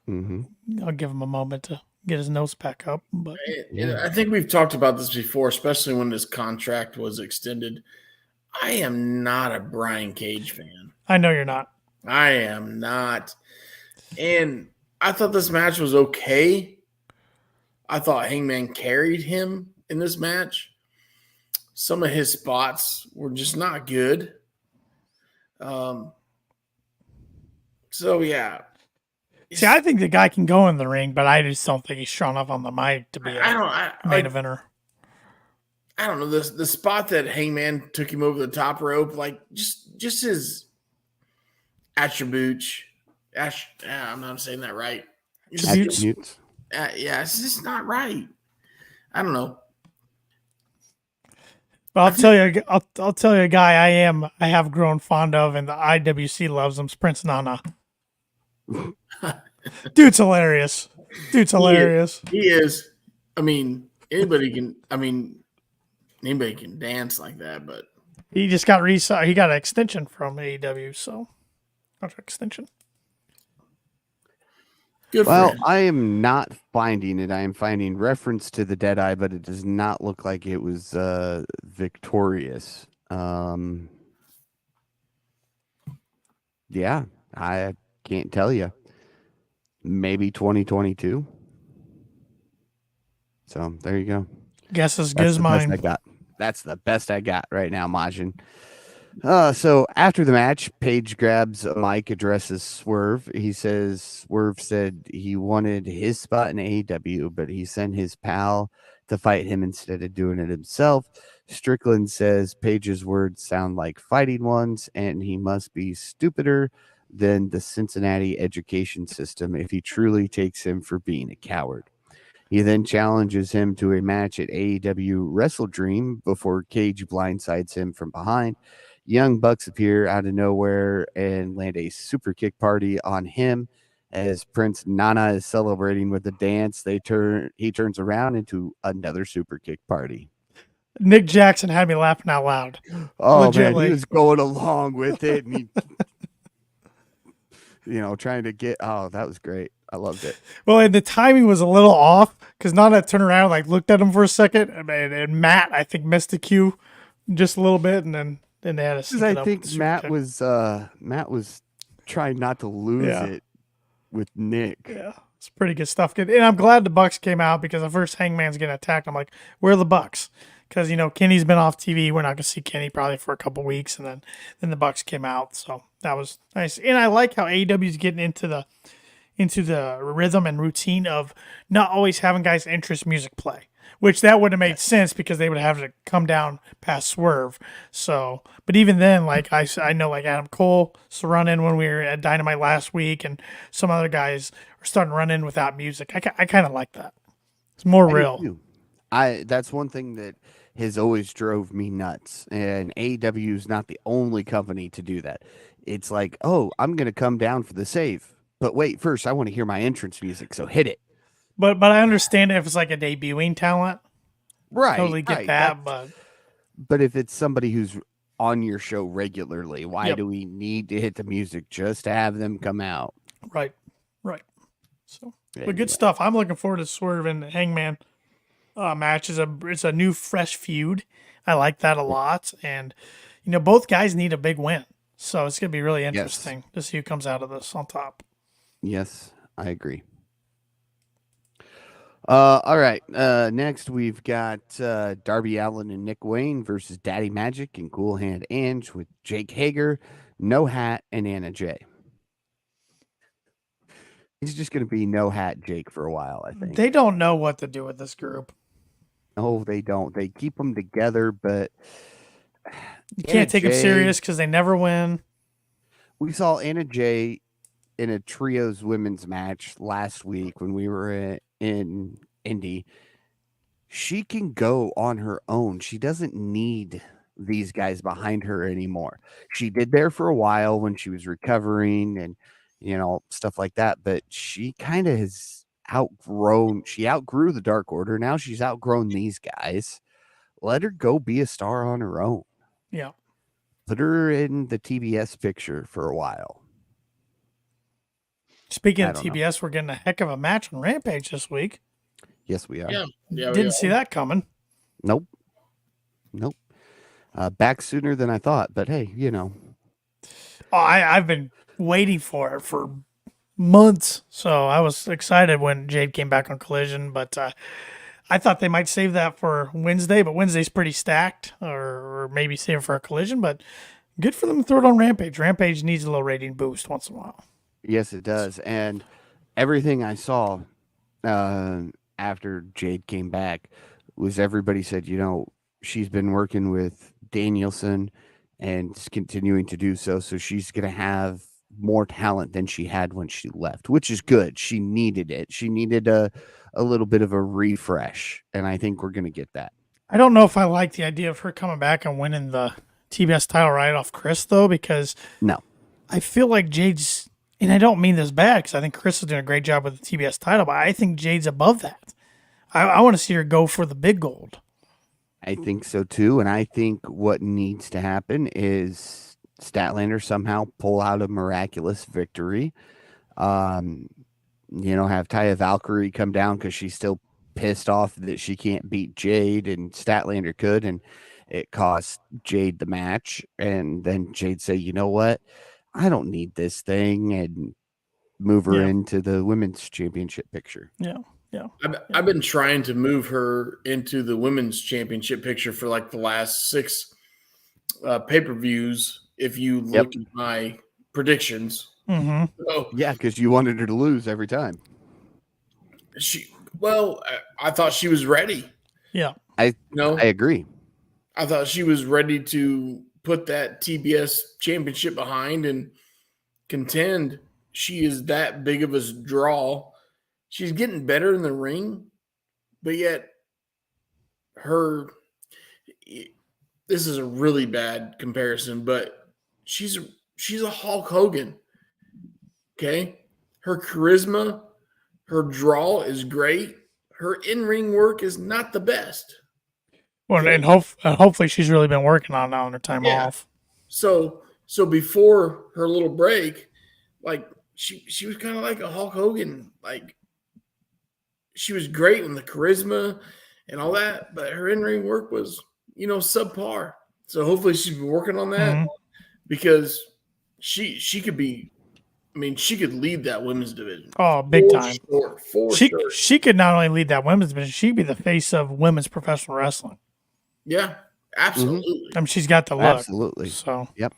I'll give him a moment to get his nose back up. But I think we've talked about this before, especially when this contract was extended. I am not a Brian Cage fan. I know you're not. I am not. And I thought this match was okay. I thought Hangman carried him in this match. Some of his spots were just not good. So yeah. See, I think the guy can go in the ring, but I just don't think he's strong enough on the mic to be a main eventer. I don't know, the spot that Hangman took him over the top rope, like just his attributes. I'm not saying that right. Attributes. Yeah, it's just not right. I don't know. But I'll tell you a guy I have grown fond of, and the IWC loves him. Prince Nana. Dude's hilarious. He is. I mean, anybody can dance like that, but he just got he got an extension from AEW, so contract extension. Good for Well, him. I am not finding it. I am finding reference to the Deadeye, but it does not look like it was victorious. Yeah, I can't tell you. Maybe 2022. So there you go. Guess as good as mine. That's the best I got right now, Majin. So after the match, Paige grabs a mic, addresses Swerve. He says Swerve said he wanted his spot in AEW, but he sent his pal to fight him instead of doing it himself. Strickland says Paige's words sound like fighting ones, and he must be stupider than the Cincinnati education system if he truly takes him for being a coward. He then challenges him to a match at AEW Wrestle Dream before Cage blindsides him from behind. Young Bucks appear out of nowhere and land a super kick party on him. As Prince Nana is celebrating with the dance, he turns around into another super kick party. Nick Jackson had me laughing out loud. Oh, man, he was going along with it. And he, trying to get, that was great. I loved it. Well, and the timing was a little off because Nana turned around, looked at him for a second, and Matt, I think, missed the cue just a little bit, and then they had to. I think Matt was trying not to lose it with Nick. Yeah, it's pretty good stuff. And I'm glad the Bucks came out because at first Hangman's getting attacked. I'm like, where are the Bucks? Because Kenny's been off TV. We're not gonna see Kenny probably for a couple weeks, and then the Bucks came out, so that was nice. And I like how AEW is getting into the rhythm and routine of not always having guys' interest music play, which that would have made sense because they would have to come down past Swerve. So, but even then, I know Adam Cole used to run in when we were at Dynamite last week, and some other guys are starting to run in without music. I kind of like that. It's more real. That's one thing that has always drove me nuts, and AEW is not the only company to do that. It's like, oh, I'm going to come down for the save. But wait, first, I want to hear my entrance music, so hit it. But I understand if it's like a debuting talent. Right. Totally get that. But if it's somebody who's on your show regularly, why do we need to hit the music just to have them come out? Right. So, but good stuff. I'm looking forward to Swerve and Hangman match. It's a new, fresh feud. I like that a lot. And, both guys need a big win. So it's going to be really interesting to see who comes out of this on top. Yes, I agree. All right. Next, we've got Darby Allin and Nick Wayne versus Daddy Magic and Cool Hand Ange with Jake Hager, No Hat, and Anna Jay. He's just going to be No Hat Jake for a while, I think. They don't know what to do with this group. No, they don't. They keep them together, but you can't take them serious because they never win. We saw Anna Jay in a trios women's match last week when we were in Indy. She can go on her own. She doesn't need these guys behind her anymore. She did there for a while when she was recovering and stuff like that, but she kind of has outgrew the Dark Order. Now she's outgrown these guys. Let her go be a star on her own. Yeah. Put her in the TBS picture for a while. Speaking of TBS, we're getting a heck of a match on Rampage this week. Yes, we are. Yeah, yeah. Didn't see that coming. Nope. Back sooner than I thought, but hey, Oh, I've been waiting for it for months, so I was excited when Jade came back on Collision, but I thought they might save that for Wednesday, but Wednesday's pretty stacked, or maybe save it for a Collision, but good for them to throw it on Rampage. Rampage needs a little rating boost once in a while. yes, it does. And everything I saw after Jade came back was everybody said, she's been working with Danielson and is continuing to do so. So she's going to have more talent than she had when she left, which is good. She needed it. She needed a little bit of a refresh. And I think we're going to get that. I don't know if I like the idea of her coming back and winning the TBS title right off Chris, though, because No. I feel like Jade's, and I don't mean this bad because I think Chris is doing a great job with the TBS title, but I think Jade's above that. I want to see her go for the big gold. I think so too. And I think what needs to happen is Statlander somehow pull out a miraculous victory. Have Taya Valkyrie come down because she's still pissed off that she can't beat Jade and Statlander could, and it cost Jade the match. And then Jade say, you know what? I don't need this thing, and move her into the women's championship picture. Yeah. I've been trying to move her into the women's championship picture for like the last 6 pay-per-views. If you look at my predictions, Yeah, because you wanted her to lose every time. I thought she was ready. Yeah, I agree. I thought she was ready to put that TBS championship behind and contend. She is that big of a draw. She's getting better in the ring, but yet this is a really bad comparison, but she's a Hulk Hogan. Okay? Her charisma, her draw is great. Her in-ring work is not the best. well, Okay. and hopefully she's really been working on now on her time off. So before her little break, like she was kind of like a Hulk Hogan. Like she was great in the charisma and all that, but her in-ring work was, subpar. So hopefully she's been working on that because she could be. I mean, she could lead that women's division. Oh, big time. For sure. She could not only lead that women's division, she'd be the face of women's professional wrestling. Yeah, absolutely. I mean, she's got the look. Absolutely. So Yep.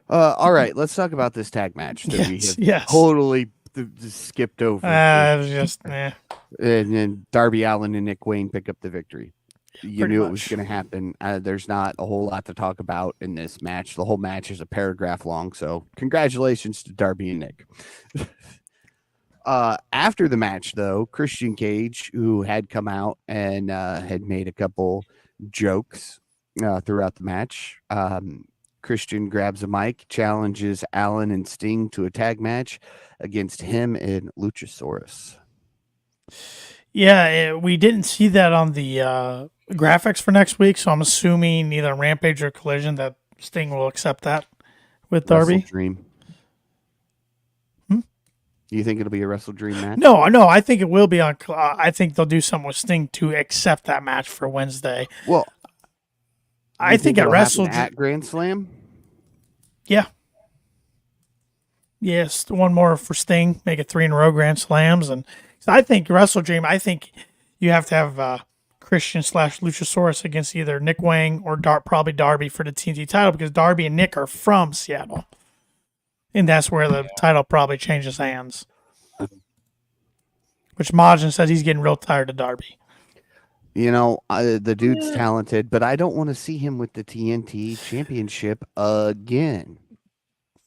All right, let's talk about this tag match that we have totally skipped over. It was just, And then Darby Allin and Nick Wayne pick up the victory. You knew it was going to happen. There's not a whole lot to talk about in this match. The whole match is a paragraph long. So congratulations to Darby and Nick. After the match, though, Christian Cage, who had come out and had made a couple jokes throughout the match, Christian grabs a mic, challenges Allin and Sting to a tag match against him and Luchasaurus. Yeah, we didn't see that on the graphics for next week, so I'm assuming either Rampage or Collision that Sting will accept that with Darby. Wrestle Dream. You think it'll be a Wrestle Dream match? No, I think it will be on. I think they'll do something with Sting to accept that match for Wednesday. Well, I think at Wrestle at Grand Slam. Yeah. Yes, one more for Sting. Make it 3 in a row Grand Slams, and I think Wrestle Dream. I think you have to have Christian / Luchasaurus against either Nick Wayne or probably Darby for the TNT title because Darby and Nick are from Seattle, and that's where the title probably changes hands. Which Majin says he's getting real tired of Darby. The dude's talented, but I don't want to see him with the TNT Championship again.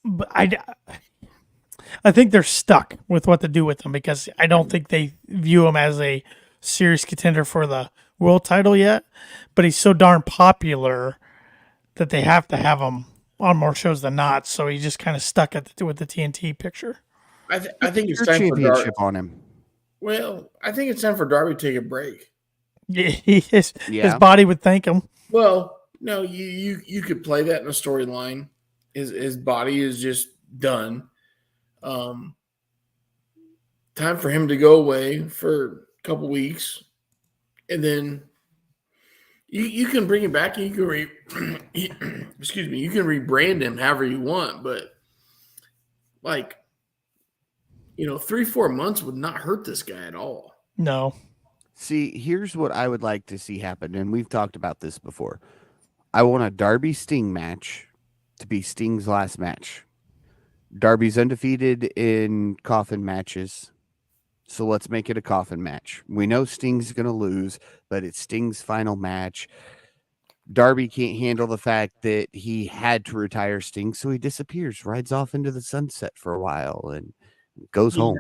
But I think they're stuck with what to do with him because I don't think they view him as a serious contender for the world title yet. But he's so darn popular that they have to have him on more shows than not. So he's just kind of stuck with the TNT picture. I think it's Your time for championship Darby. on him. Well, I think it's time for Darby to take a break. Yeah, his body would thank him. Well, no, you could play that in a storyline. His body is just done. time for him to go away for a couple weeks, and then you can bring him back and you can excuse me, you can rebrand him however you want, but like 3-4 months would not hurt this guy at all. No. See, here's what I would like to see happen, and we've talked about this before. I want a Darby Sting match to be Sting's last match. Darby's undefeated in coffin matches, so let's make it a coffin match. We know Sting's going to lose, but it's Sting's final match. Darby can't handle the fact that he had to retire Sting, so he disappears, rides off into the sunset for a while, and goes home.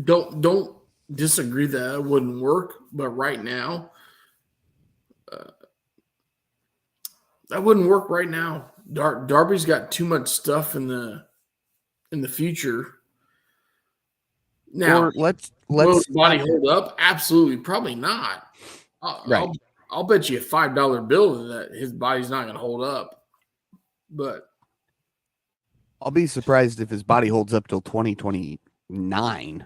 Don't disagree that it wouldn't work, but right now, that wouldn't work right now. Darby's got too much stuff in the future. Now, Or let's will his body hold up? Absolutely, probably not. Right. I'll bet you a $5 bill that his body's not going to hold up. But I'll be surprised if his body holds up till 2029.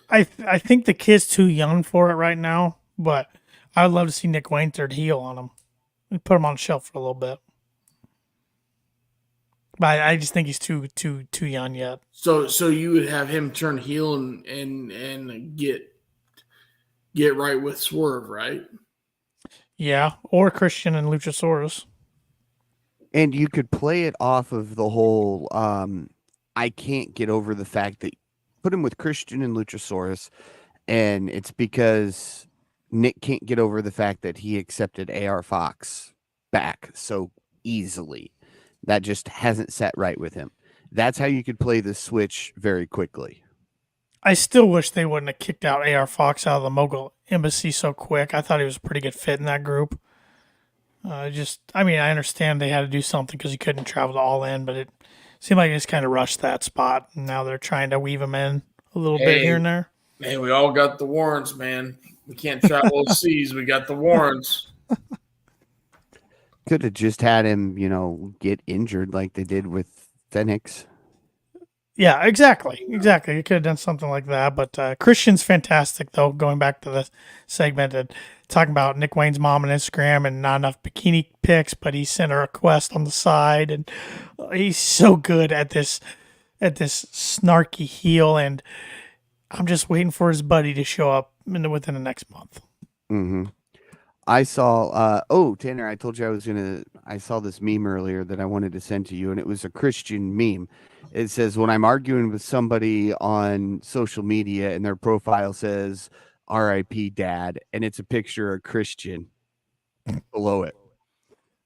I think the kid's too young for it right now, but I'd love to see Nick Wayne third heel on him. And put him on the shelf for a little bit. But I just think he's too young yet. so you would have him turn heel and get right with Swerve, right? Yeah, or Christian and Luchasaurus. And you could play it off of the whole I can't get over the fact that put him with Christian and Luchasaurus, and it's because Nick can't get over the fact that he accepted AR Fox back so easily. That just hasn't sat right with him. That's how you could play the switch very quickly. I still wish they wouldn't have kicked out AR Fox out of the Mogul Embassy so quick. I thought he was a pretty good fit in that group. I understand they had to do something because he couldn't travel to All In, but it seemed like they just kind of rushed that spot. And now they're trying to weave him in a little bit here and there. Man, we all got the warrants, man. We can't travel overseas. We got the warrants. Could have just had him, get injured like they did with Phoenix. Yeah, exactly. You could have done something like that. But Christian's fantastic, though, going back to the segment and talking about Nick Wayne's mom on Instagram and not enough bikini pics, but he sent her a request on the side. And he's so good at this snarky heel. And I'm just waiting for his buddy to show up within the next month. Mm-hmm. I saw, Tanner, I told you I saw this meme earlier that I wanted to send to you, and it was a Christian meme. It says, when I'm arguing with somebody on social media and their profile says, RIP Dad, and it's a picture of Christian below it.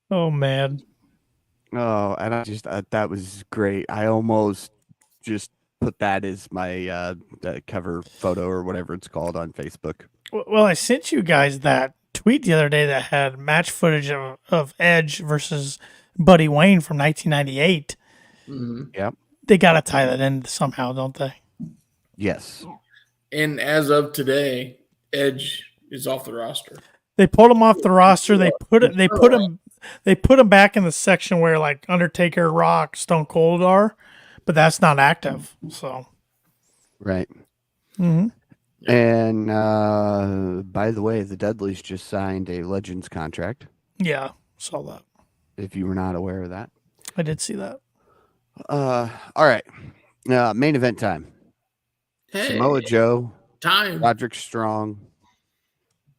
Oh, man. Oh, and I just thought that was great. I almost just put that as my cover photo or whatever it's called on Facebook. Well, I sent you guys that tweet the other day that had match footage of Edge versus Buddy Wayne from 1998. Mm-hmm. Yep. They got to tie that in somehow, don't they? Yes. And as of today, Edge is off the roster. They pulled him off the roster. They put him back in the section where like Undertaker, Rock, Stone Cold are, but that's not active. So, right. Mm-hmm. And by the way, the Dudleys just signed a Legends contract. Yeah, saw that. If you were not aware of that, I did see that. All right. Main event time. Hey, Samoa Joe, time. Roderick Strong,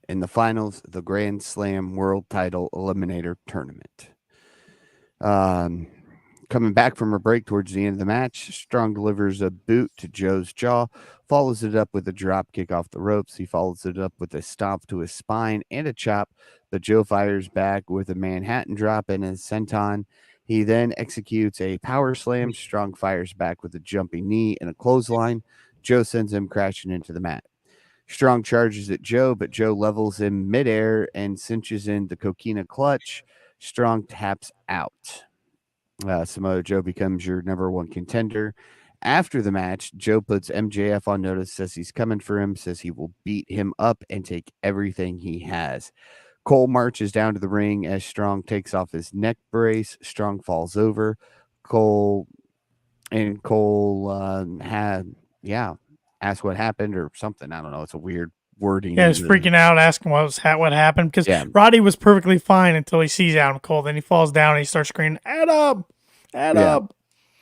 in the finals, the Grand Slam World Title Eliminator Tournament. Coming back from a break towards the end of the match, Strong delivers a boot to Joe's jaw, follows it up with a drop kick off the ropes. He follows it up with a stomp to his spine and a chop, but Joe fires back with a Manhattan drop and a senton. He then executes a power slam. Strong fires back with a jumping knee and a clothesline. Joe sends him crashing into the mat. Strong charges at Joe, but Joe levels him midair and cinches in the coquina clutch. Strong taps out. Samoa Joe becomes your number one contender. After the match, Joe puts MJF on notice, says he's coming for him, says he will beat him up and take everything he has. Cole marches down to the ring as Strong takes off his neck brace. Strong falls over. Cole And Cole asked what happened or something. I don't know. It's a weird wording. Yeah, he's freaking out, asking what happened because Yeah. Roddy was perfectly fine until he sees Adam Cole. Then he falls down and he starts screaming, Adam, Adam.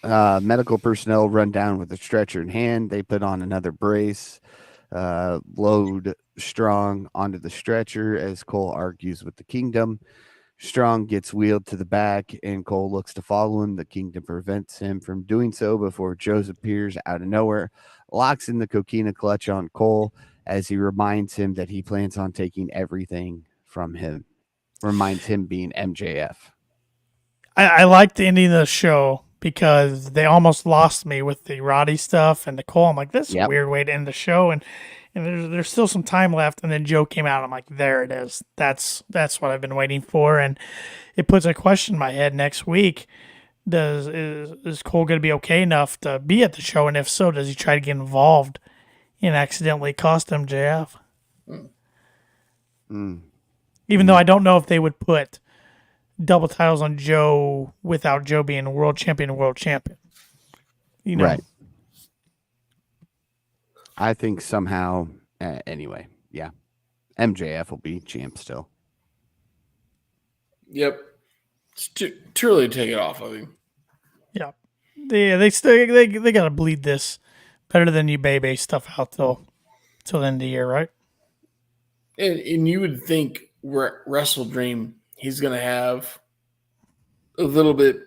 Medical personnel run down with a stretcher in hand. They put on another brace, load Strong onto the stretcher as Cole argues with the Kingdom. Strong gets wheeled to the back, and Cole looks to follow him. The Kingdom prevents him from doing so before Joseph appears out of nowhere, locks in the coquina clutch on Cole as he reminds him that he plans on taking everything from him. Reminds him being MJF. I like the ending of the show because they almost lost me with the Roddy stuff and the Cole. I'm like, this is a weird way to end the show, and there's still some time left. And then Joe came out. I'm like, there it is. That's what I've been waiting for, and it puts a question in my head next week. Is Cole going to be okay enough to be at the show? And if so, does he try to get involved and accidentally cost MJF? Even though I don't know if they would put double titles on Joe without Joe being world champion and world champion. You know? Right. I think somehow, anyway, yeah. MJF will be champ still. Yep. It's too early to take it off, I think. Yeah. They still they gotta bleed this better than you baby stuff out till the end of the year, right? And you would think Wrestle Dream, he's gonna have a little bit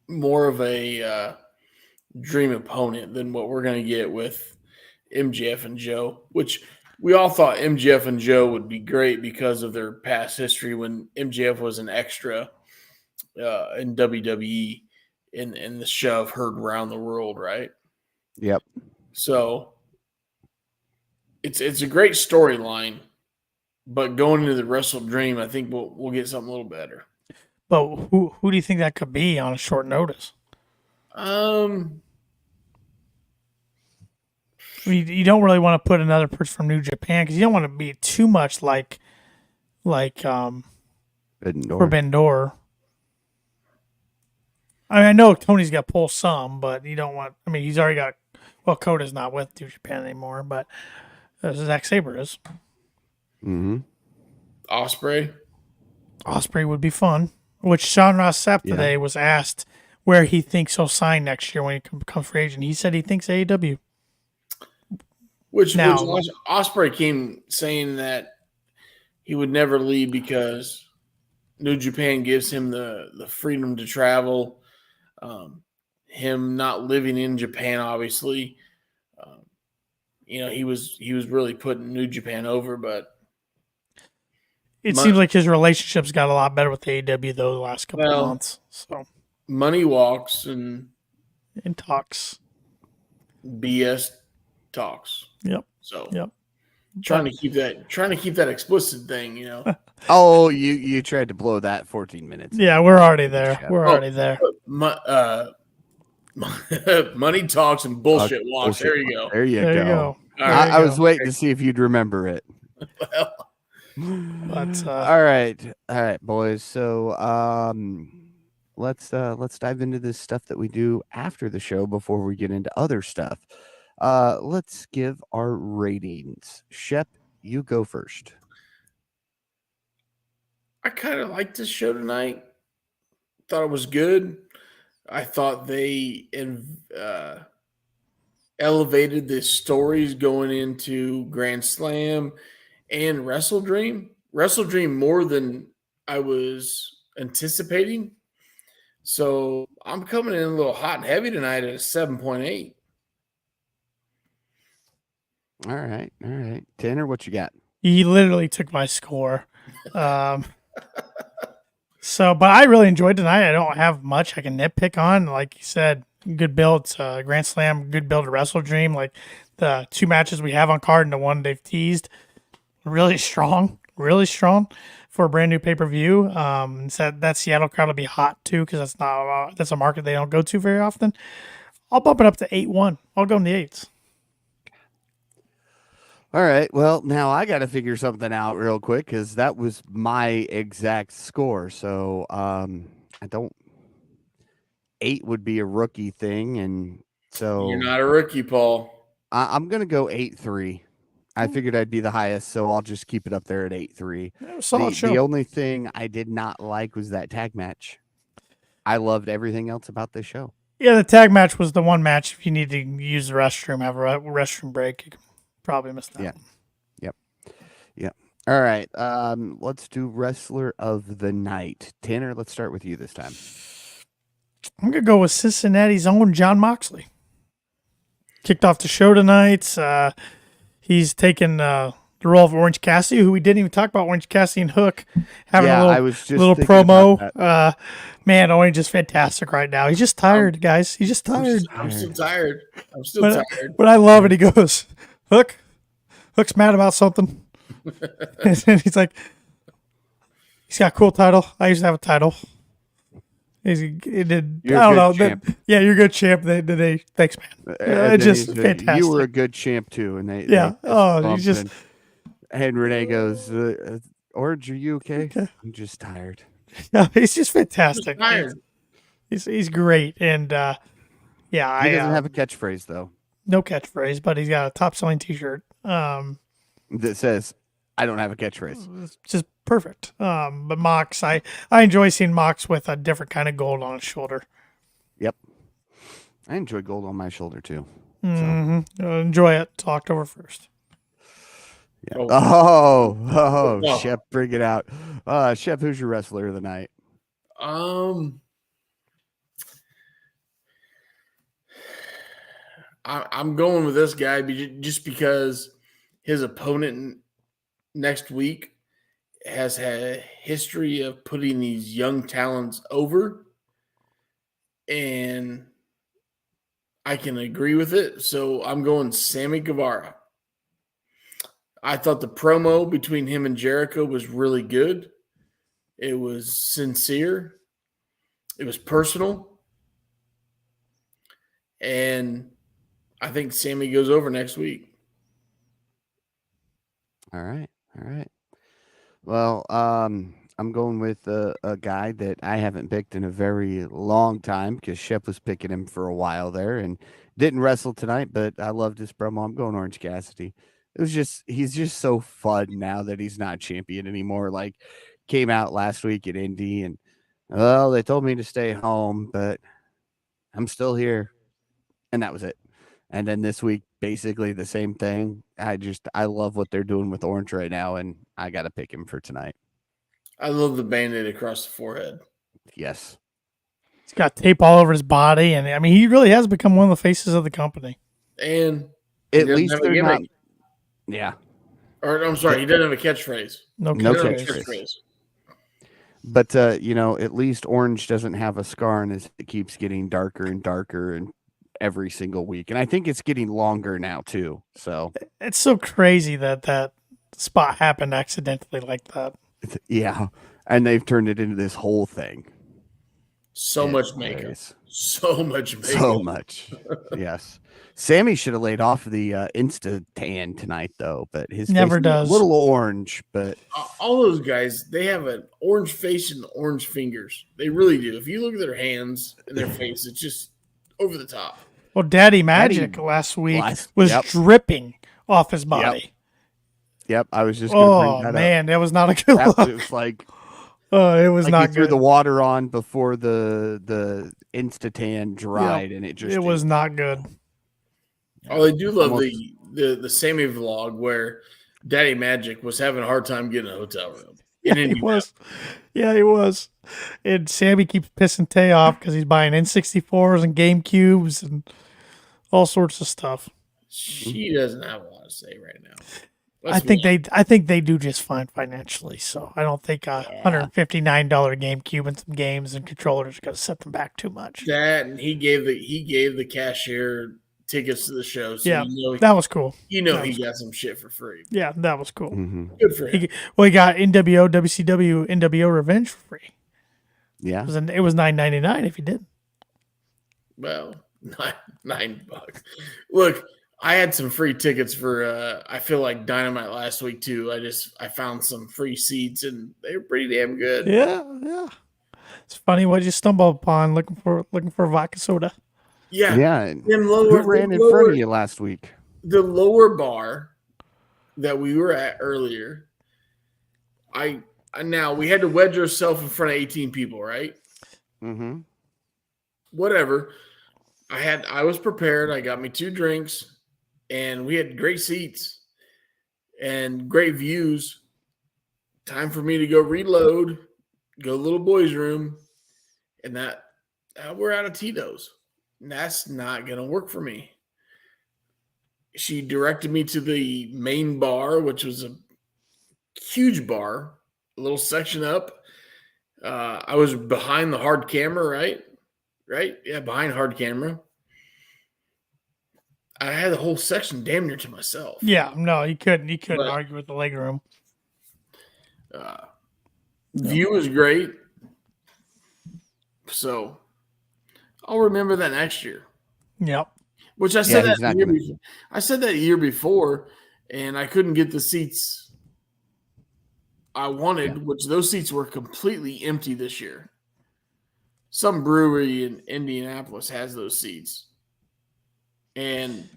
more of a dream opponent than what we're gonna get with MJF and Joe, which we all thought MJF and Joe would be great because of their past history when MJF was an extra in WWE in the shove heard around the world, right? Yep. So it's a great storyline, but going into the Wrestle Dream, I think we'll get something a little better. But who do you think that could be on a short notice? You don't really want to put another person from New Japan because you don't want to be too much like Forbidden Door. I mean, I know Tony's got to pull some, but you don't want. I mean, he's already got. Well, Kota's not with New Japan anymore, but Zack Sabre is. Mm-hmm. Osprey would be fun. Which Sean Ross Sapp today was asked where he thinks he'll sign next year when he becomes free agent. He said he thinks AEW. Which Osprey came saying that he would never leave because New Japan gives him the freedom to travel. Him not living in Japan, obviously, he was really putting New Japan over, but it seems like his relationship's got a lot better with AEW though the last couple of months. So money walks and talks, BS talks. Yep. So yep. Trying to keep that explicit thing, Oh, you tried to blow that 14 minutes. Yeah, we're already there. Already there. Money talks and bullshit walks. There you go. There you go. I was waiting to see if you'd remember it. But all right, boys. So let's dive into this stuff that we do after the show before we get into other stuff. Let's give our ratings. Shep, you go first. I kind of liked this show tonight. Thought it was good. I thought they elevated the stories going into Grand Slam and Wrestle Dream. Wrestle Dream more than I was anticipating. So I'm coming in a little hot and heavy tonight at a 7.8. All right. Tanner, what you got? He literally took my score. But I really enjoyed tonight. I don't have much I can nitpick on. Like you said, good build to Grand Slam, good build to Wrestle Dream. Like the two matches we have on card and the one they've teased, really strong for a brand new pay-per-view. So that Seattle crowd will be hot too because that's a market they don't go to very often. I'll bump it up to 8-1. I'll go in the 8s. All right. Well, now I got to figure something out real quick because that was my exact score. So I don't. 8 would be a rookie thing, and so You're not a rookie, Paul. I'm gonna go 8-3. I figured I'd be the highest, so I'll just keep it up there at 8-3. Solid show. The only thing I did not like was that tag match. I loved everything else about this show. Yeah, the tag match was the one match. If you need to use the restroom, have a restroom break, you can probably miss that. Yeah. Yep. All right. Let's do wrestler of the night. Tanner, let's start with you this time. I'm gonna go with Cincinnati's own John Moxley. Kicked off the show tonight. He's taken the role of Orange Cassidy, who we didn't even talk about. Orange Cassidy and Hook having a little promo. Man, Orange is fantastic right now. He's just tired, guys. He's just tired. I'm still tired. But I love it. He goes, Hook's mad about something. And he's like, he's got a cool title. I used to have a title. I don't know. Yeah, you're a good champ. Thanks, man. It's just fantastic. You were a good champ too, and they he's just. And Renee goes, Orange, are you okay? I'm just tired. No, he's just fantastic. He's great, and he doesn't have a catchphrase though. No catchphrase, but he's got a top-selling T-shirt that says, "I don't have a catchphrase." It's just perfect. But Mox, I enjoy seeing Mox with a different kind of gold on his shoulder. Yep, I enjoy gold on my shoulder too. Mm-hmm. Enjoy it till October 1st. Yeah. Oh, Shep, bring it out. Shep, who's your wrestler of the night? I'm going with this guy just because his opponent next week has had a history of putting these young talents over, and I can agree with it. So I'm going Sammy Guevara. I thought the promo between him and Jericho was really good. It was sincere. It was personal. And I think Sammy goes over next week. All right. Well, I'm going with a guy that I haven't picked in a very long time because Shep was picking him for a while there and didn't wrestle tonight, but I loved his promo. I'm going Orange Cassidy. He's just so fun now that he's not champion anymore. Like, came out last week at Indy and, they told me to stay home, but I'm still here. And that was it. And then this week, basically the same thing. I love what they're doing with Orange right now, and I got to pick him for tonight. I love the Band-Aid across the forehead. Yes. He's got tape all over his body, and I mean, he really has become one of the faces of the company. And at least they're not. Yeah. Or I'm sorry, he doesn't have a catchphrase. No catchphrase. But at least Orange doesn't have a scar, and it keeps getting darker and darker and every single week. And I think it's getting longer now too. So it's so crazy that spot happened accidentally like that. Yeah. And they've turned it into this whole thing. So much makeup. So much. Yes. Sammy should have laid off the Insta tan tonight though, but his never face does. A little orange, but all those guys, they have an orange face and orange fingers. They really do. If you look at their hands and their face, it's just over the top. Well, Daddy Magic last week was dripping off his body. Yep. I was just going to bring that up. Man, that was not a good look. It was like, it was not good. He threw the water on before the Instatan dried, and it was not good. Oh, I do love the Sammy vlog where Daddy Magic was having a hard time getting a hotel room. Yeah, he was. Yeah, he was. And Sammy keeps pissing Tay off because he's buying N64s and GameCubes and all sorts of stuff. She doesn't have a lot to say right now. I think they do just fine financially. So I don't think $159 GameCube and some games and controllers are going to set them back too much. That and he gave the cashier tickets to the show. So that was cool. He got some shit for free. Yeah, that was cool. Mm-hmm. Good for him. He got NWO, WCW, NWO Revenge for free. Yeah, it was $9.99 if you did. Well, $9. Look, I had some free tickets for I feel like Dynamite last week too. I found some free seats and they were pretty damn good. Yeah. It's funny what you stumble upon looking for vodka soda. Yeah. Yeah. and Who Who ran in front of you last week? The lower bar that we were at earlier, now we had to wedge ourselves in front of 18 people, right? Mm-hmm. Whatever. I was prepared. I got me 2 drinks, and we had great seats and great views. Time for me to go reload, go to the little boys' room, and that we're out of Tito's. And that's not gonna work for me. She directed me to the main bar, which was a huge bar, a little section up. I was behind the hard camera, right? Right? Yeah, behind hard camera. I had the whole section damn near to myself. Yeah, no, you couldn't But- argue with the leg room. View was great. So I'll remember that next year. Yep. Which I said he's that not year gonna- before. I said that year before, and I couldn't get the seats I wanted, which those seats were completely empty this year. Some brewery in Indianapolis has those seats. And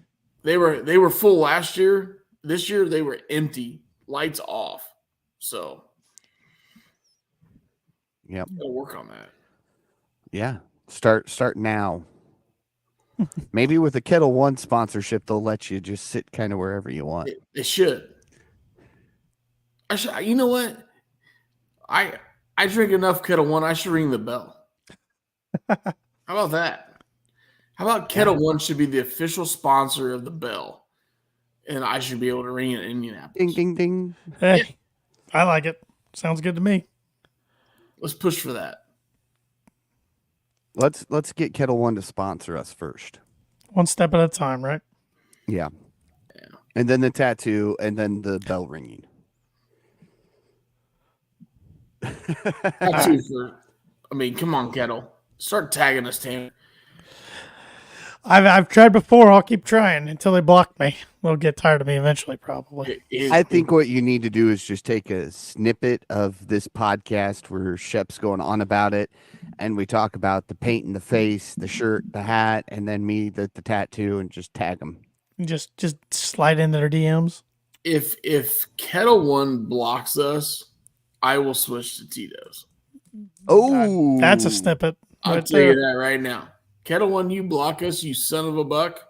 they were full last year. This year they were empty, lights off. So Yep. gotta work on that. Yeah. Start now. Maybe with a Kettle One sponsorship, they'll let you just sit kind of wherever you want. It should. You know what? I drink enough Kettle One. I should ring the bell. How about that? How about Kettle One should be the official sponsor of the bell, and I should be able to ring it in Indianapolis. Ding, ding, ding. Hey, I like it. Sounds good to me. Let's push for that. Let's get Kettle One to sponsor us first. One step at a time, right? Yeah. And then the tattoo, and then the bell ringing. Come on, Kettle. Start tagging us, Tanner. I've tried before. I'll keep trying until they block me. They'll get tired of me eventually, probably. I think what you need to do is just take a snippet of this podcast where Shep's going on about it, and we talk about the paint in the face, the shirt, the hat, and then me, the tattoo, and just tag them. Just slide into their DMs. If Kettle One blocks us, I will switch to Tito's. Oh, That's a snippet. I'll right tell you there. that right now. Kettle One, you block us, you son of a buck.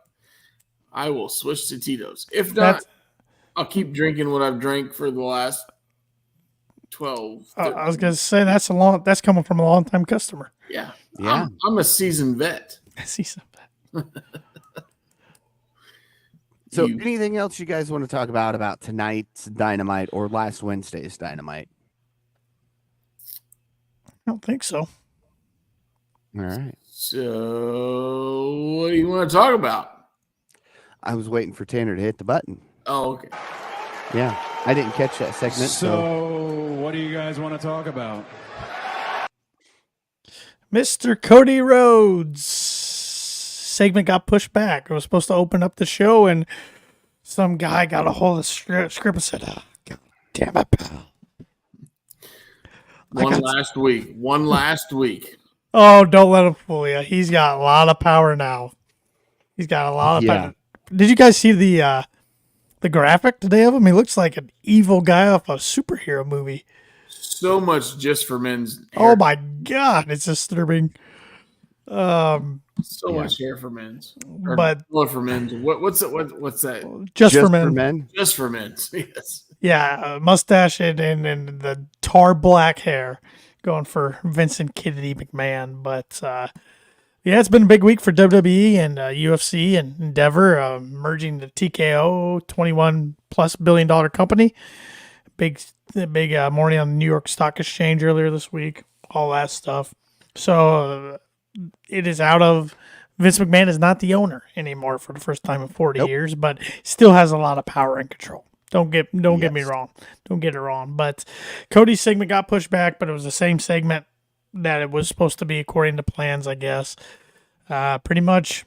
I will switch to Tito's. If not, That's- I'll keep drinking what I've drank for the last 12. I was gonna say that's coming from a long time customer. Yeah. Yeah. I'm a seasoned vet. I see something. So, You- anything else you guys want to talk about tonight's Dynamite or last Wednesday's Dynamite? I don't think so. All right. So, what do you want to talk about? I was waiting for Tanner to hit the button. Oh, okay. Yeah, I didn't catch that segment. So, what do you guys want to talk about? Mr. Cody Rhodes segment got pushed back. It was supposed to open up the show, and some guy got a hold of the script and said, "Oh, God damn it, pal." One last week. Oh, don't let him fool you. He's got a lot of power now. He's got a lot of power. Did you guys see the graphic today of him? He looks like an evil guy off a superhero movie. So much just for men's hair. Oh my God, it's disturbing. So much hair for men's. Or But- color for men's. What's that? Just for men. Just for men's. Yes. Yeah, mustache and the tar black hair, going for Vincent Kennedy McMahon. But yeah, it's been a big week for WWE and UFC and Endeavor merging the TKO $21+ billion company. Big morning on the New York Stock Exchange earlier this week. All that stuff. So it is out of. Vince McMahon is not the owner anymore for the first time in 40 years, but still has a lot of power and control. Don't get me wrong. Don't get it wrong. But Cody's segment got pushed back, but it was the same segment that it was supposed to be according to plans, I guess. Pretty much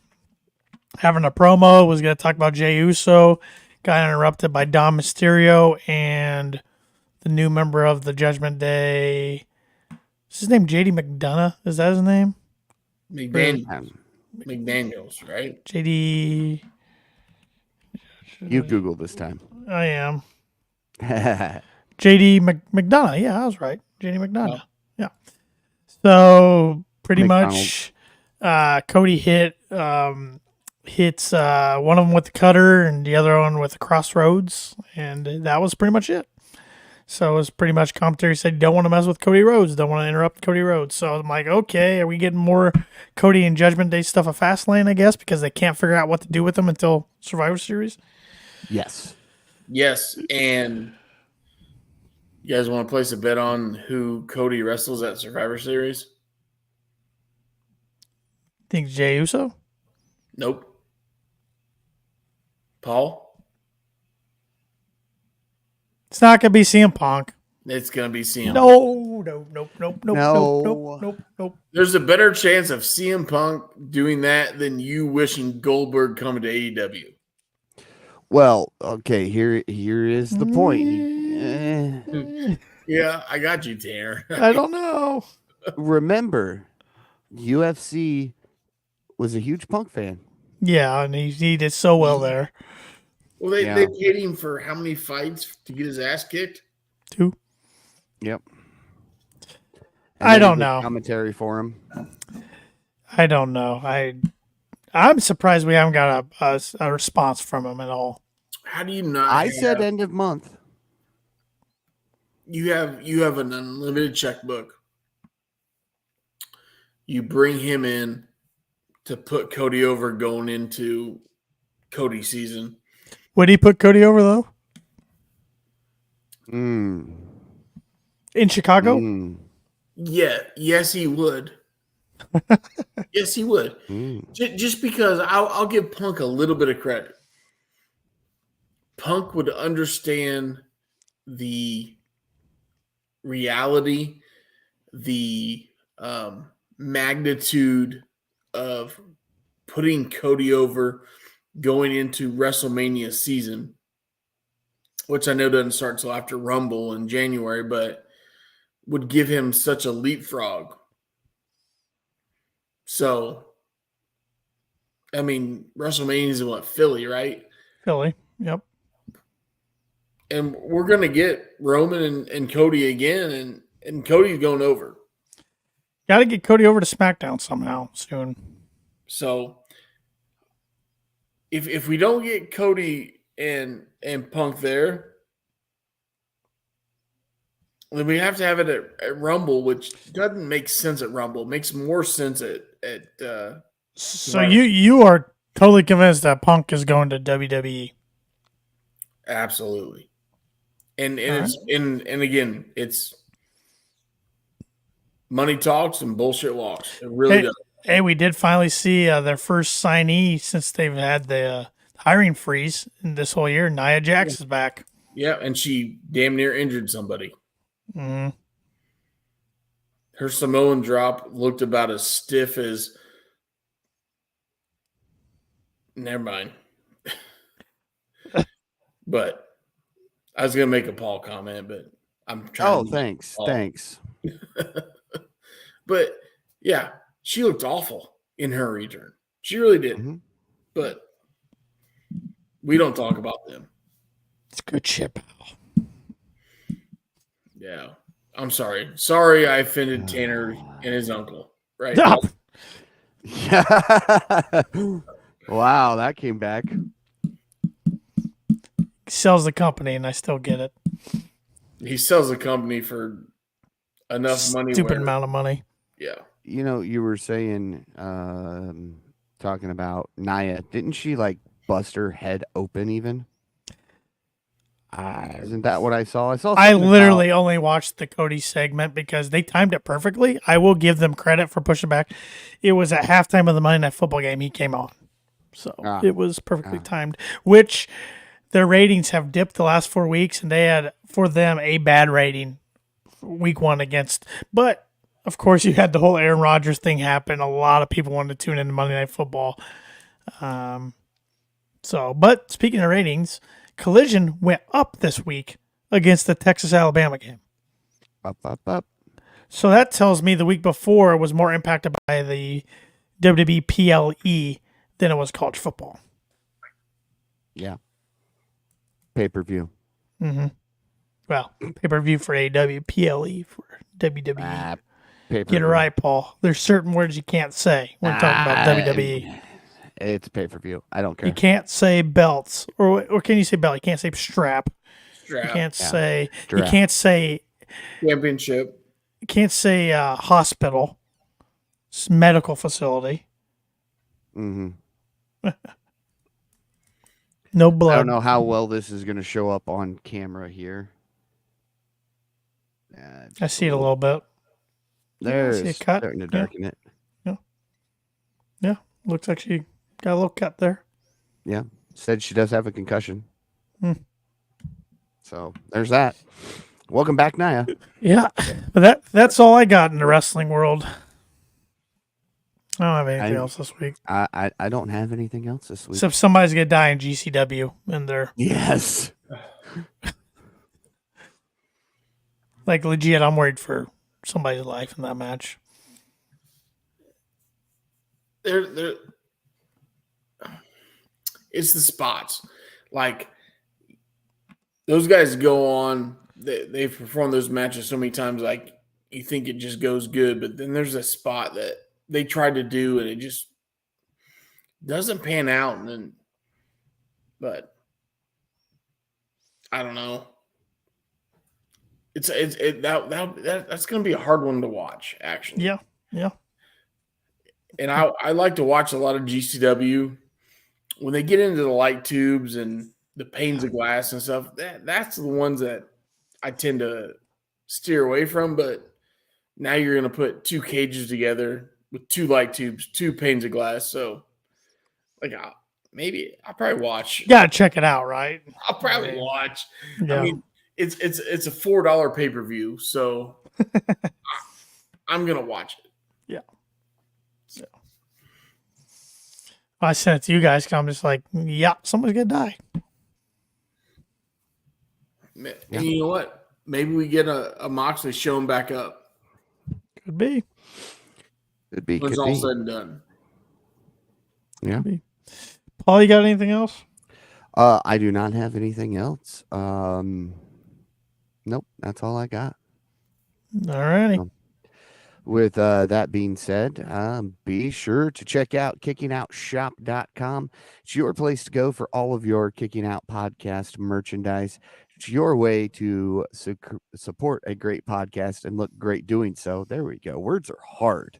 having a promo, was going to talk about Jey Uso, got interrupted by Dom Mysterio and the new member of the Judgment Day, Is his name JD McDonough? Is that his name? McDaniels, right? JD. You Google this time. I am. JD McDonough. Yeah, I was right. JD McDonough. Yeah. So pretty much, Cody hits one of them with the cutter and the other one with the crossroads, and that was pretty much it. So it was pretty much commentary said, don't want to mess with Cody Rhodes, don't want to interrupt Cody Rhodes. So I'm like, okay, are we getting more Cody and Judgment Day stuff at Fastlane, I guess, because they can't figure out what to do with them until Survivor Series? Yes. Yes, and you guys want to place a bet on who Cody wrestles at Survivor Series? Think Jey Uso? Nope. Paul? It's not going to be CM Punk. It's going to be CM Nope. Nope. There's a better chance of CM Punk doing that than you wishing Goldberg coming to AEW. Well, okay, here is the point. Yeah, I got you, Tanner. I don't know. Remember, UFC was a huge Punk fan. Yeah, and he did so well there. Well, they paid him for how many fights to get his ass kicked? 2. Yep. I don't know. Commentary for him. I don't know. I'm surprised we haven't got a response from him at all. How do you not? I said end of month. You have an unlimited checkbook. You bring him in to put Cody over going into Cody season. Would he put Cody over though? In Chicago? Yeah. Yes, he would. Yes, he would. Just because I'll give Punk a little bit of credit. Punk would understand the reality, the magnitude of putting Cody over going into WrestleMania season, which I know doesn't start until after Rumble in January, but would give him such a leapfrog. So, I mean, WrestleMania is in Philly, right? Philly, yep. And we're going to get Roman and Cody again, and Cody's going over. Got to get Cody over to SmackDown somehow soon. So, if we don't get Cody and Punk there, then we have to have it at Rumble, which doesn't make sense at Rumble. It makes more sense at So you are totally convinced that Punk is going to WWE? Absolutely. And again, it's money talks and bullshit walks. It really does. Hey, we did finally see their first signee since they've had the hiring freeze in this whole year. Nia Jax is back. Yeah, and she damn near injured somebody. Mm-hmm. Her Samoan drop looked about as stiff as. Never mind. But I was going to make a Paul comment, but I'm trying. Oh, thanks. But yeah, she looked awful in her return. She really did. Mm-hmm. But we don't talk about them. It's good shit, pal. Yeah. I'm sorry. Sorry I offended Tanner and his uncle. Right? Yeah. Wow, that came back. He sells the company, and I still get it. He sells the company for enough money. Stupid amount of money. Yeah. You know, you were saying, talking about Nia. Didn't she like bust her head open even? Isn't that what I saw? I literally only watched the Cody segment because they timed it perfectly. I will give them credit for pushing back. It was at halftime of the Monday Night Football game he came on. So it was perfectly timed, which their ratings have dipped the last 4 weeks, and they had, for them, a bad rating week 1 against. But, of course, you had the whole Aaron Rodgers thing happen. A lot of people wanted to tune into Monday Night Football. But speaking of ratings, Collision went up this week against the Texas-Alabama game. Up. So that tells me the week before it was more impacted by the WWE PLE than it was college football. Yeah. Pay-per-view. Mm-hmm. Well, pay-per-view for AEW, PLE for WWE. Pay-per-view. Get it right, Paul. There's certain words you can't say when talking about WWE. It's pay-per-view. I don't care. You can't say belts, or can you say belt? You can't say strap. You can't say. Strap. You can't say. Championship. You can't say hospital. It's medical facility. Mm-hmm. No blood. I don't know how well this is going to show up on camera here. I see it a little bit. There's see a cut? starting to darken it. Yeah, looks like she got a little cut there. Yeah, said she does have a concussion. So there's that. Welcome back, Naya. Yeah, but that's all I got in the wrestling world. I don't have anything else this week. I don't have anything else this week. Except somebody's gonna die in GCW, and they're Yes. like legit. I'm worried for somebody's life in that match. It's the spots. Like those guys go on. They've performed those matches so many times. Like you think it just goes good, but then there's a spot that they tried to do and it just doesn't pan out. But I don't know. That's going to be a hard one to watch, actually. Yeah. And I like to watch a lot of GCW when they get into the light tubes and the panes of glass and stuff. That's the ones that I tend to steer away from. But now you're going to put two cages together with two light tubes, two panes of glass. So, like, I'll probably watch. You gotta check it out, right? I'll probably watch. Yeah. I mean, it's a $4 pay-per-view, so I'm gonna watch it. Yeah. I sent it to you guys because I'm just like, yeah, somebody's gonna die. And you know what? Maybe we get a Moxley showing back up. Could be. Could be. When it's all said and done. Yeah. Paul, you got anything else? I do not have anything else. Nope, that's all I got. All righty. With that being said, be sure to check out kickingoutshop.com. It's your place to go for all of your Kicking Out podcast merchandise. It's your way to support a great podcast and look great doing so. There we go. Words are hard.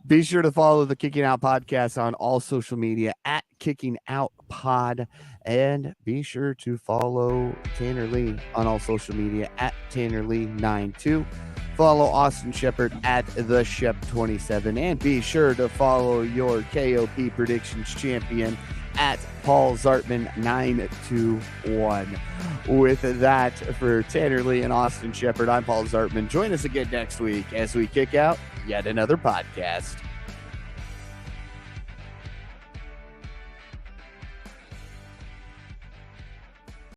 Be sure to follow the Kicking Out podcast on all social media at Kicking Out Pod. And be sure to follow Tanner Lee on all social media at Tanner Lee 92. Follow Austin Shepard at the Shep27. And be sure to follow your KOP predictions champion at Paul Zartman 921. With that, for Tanner Lee and Austin Shepard, I'm Paul Zartman. Join us again next week as we kick out yet another podcast.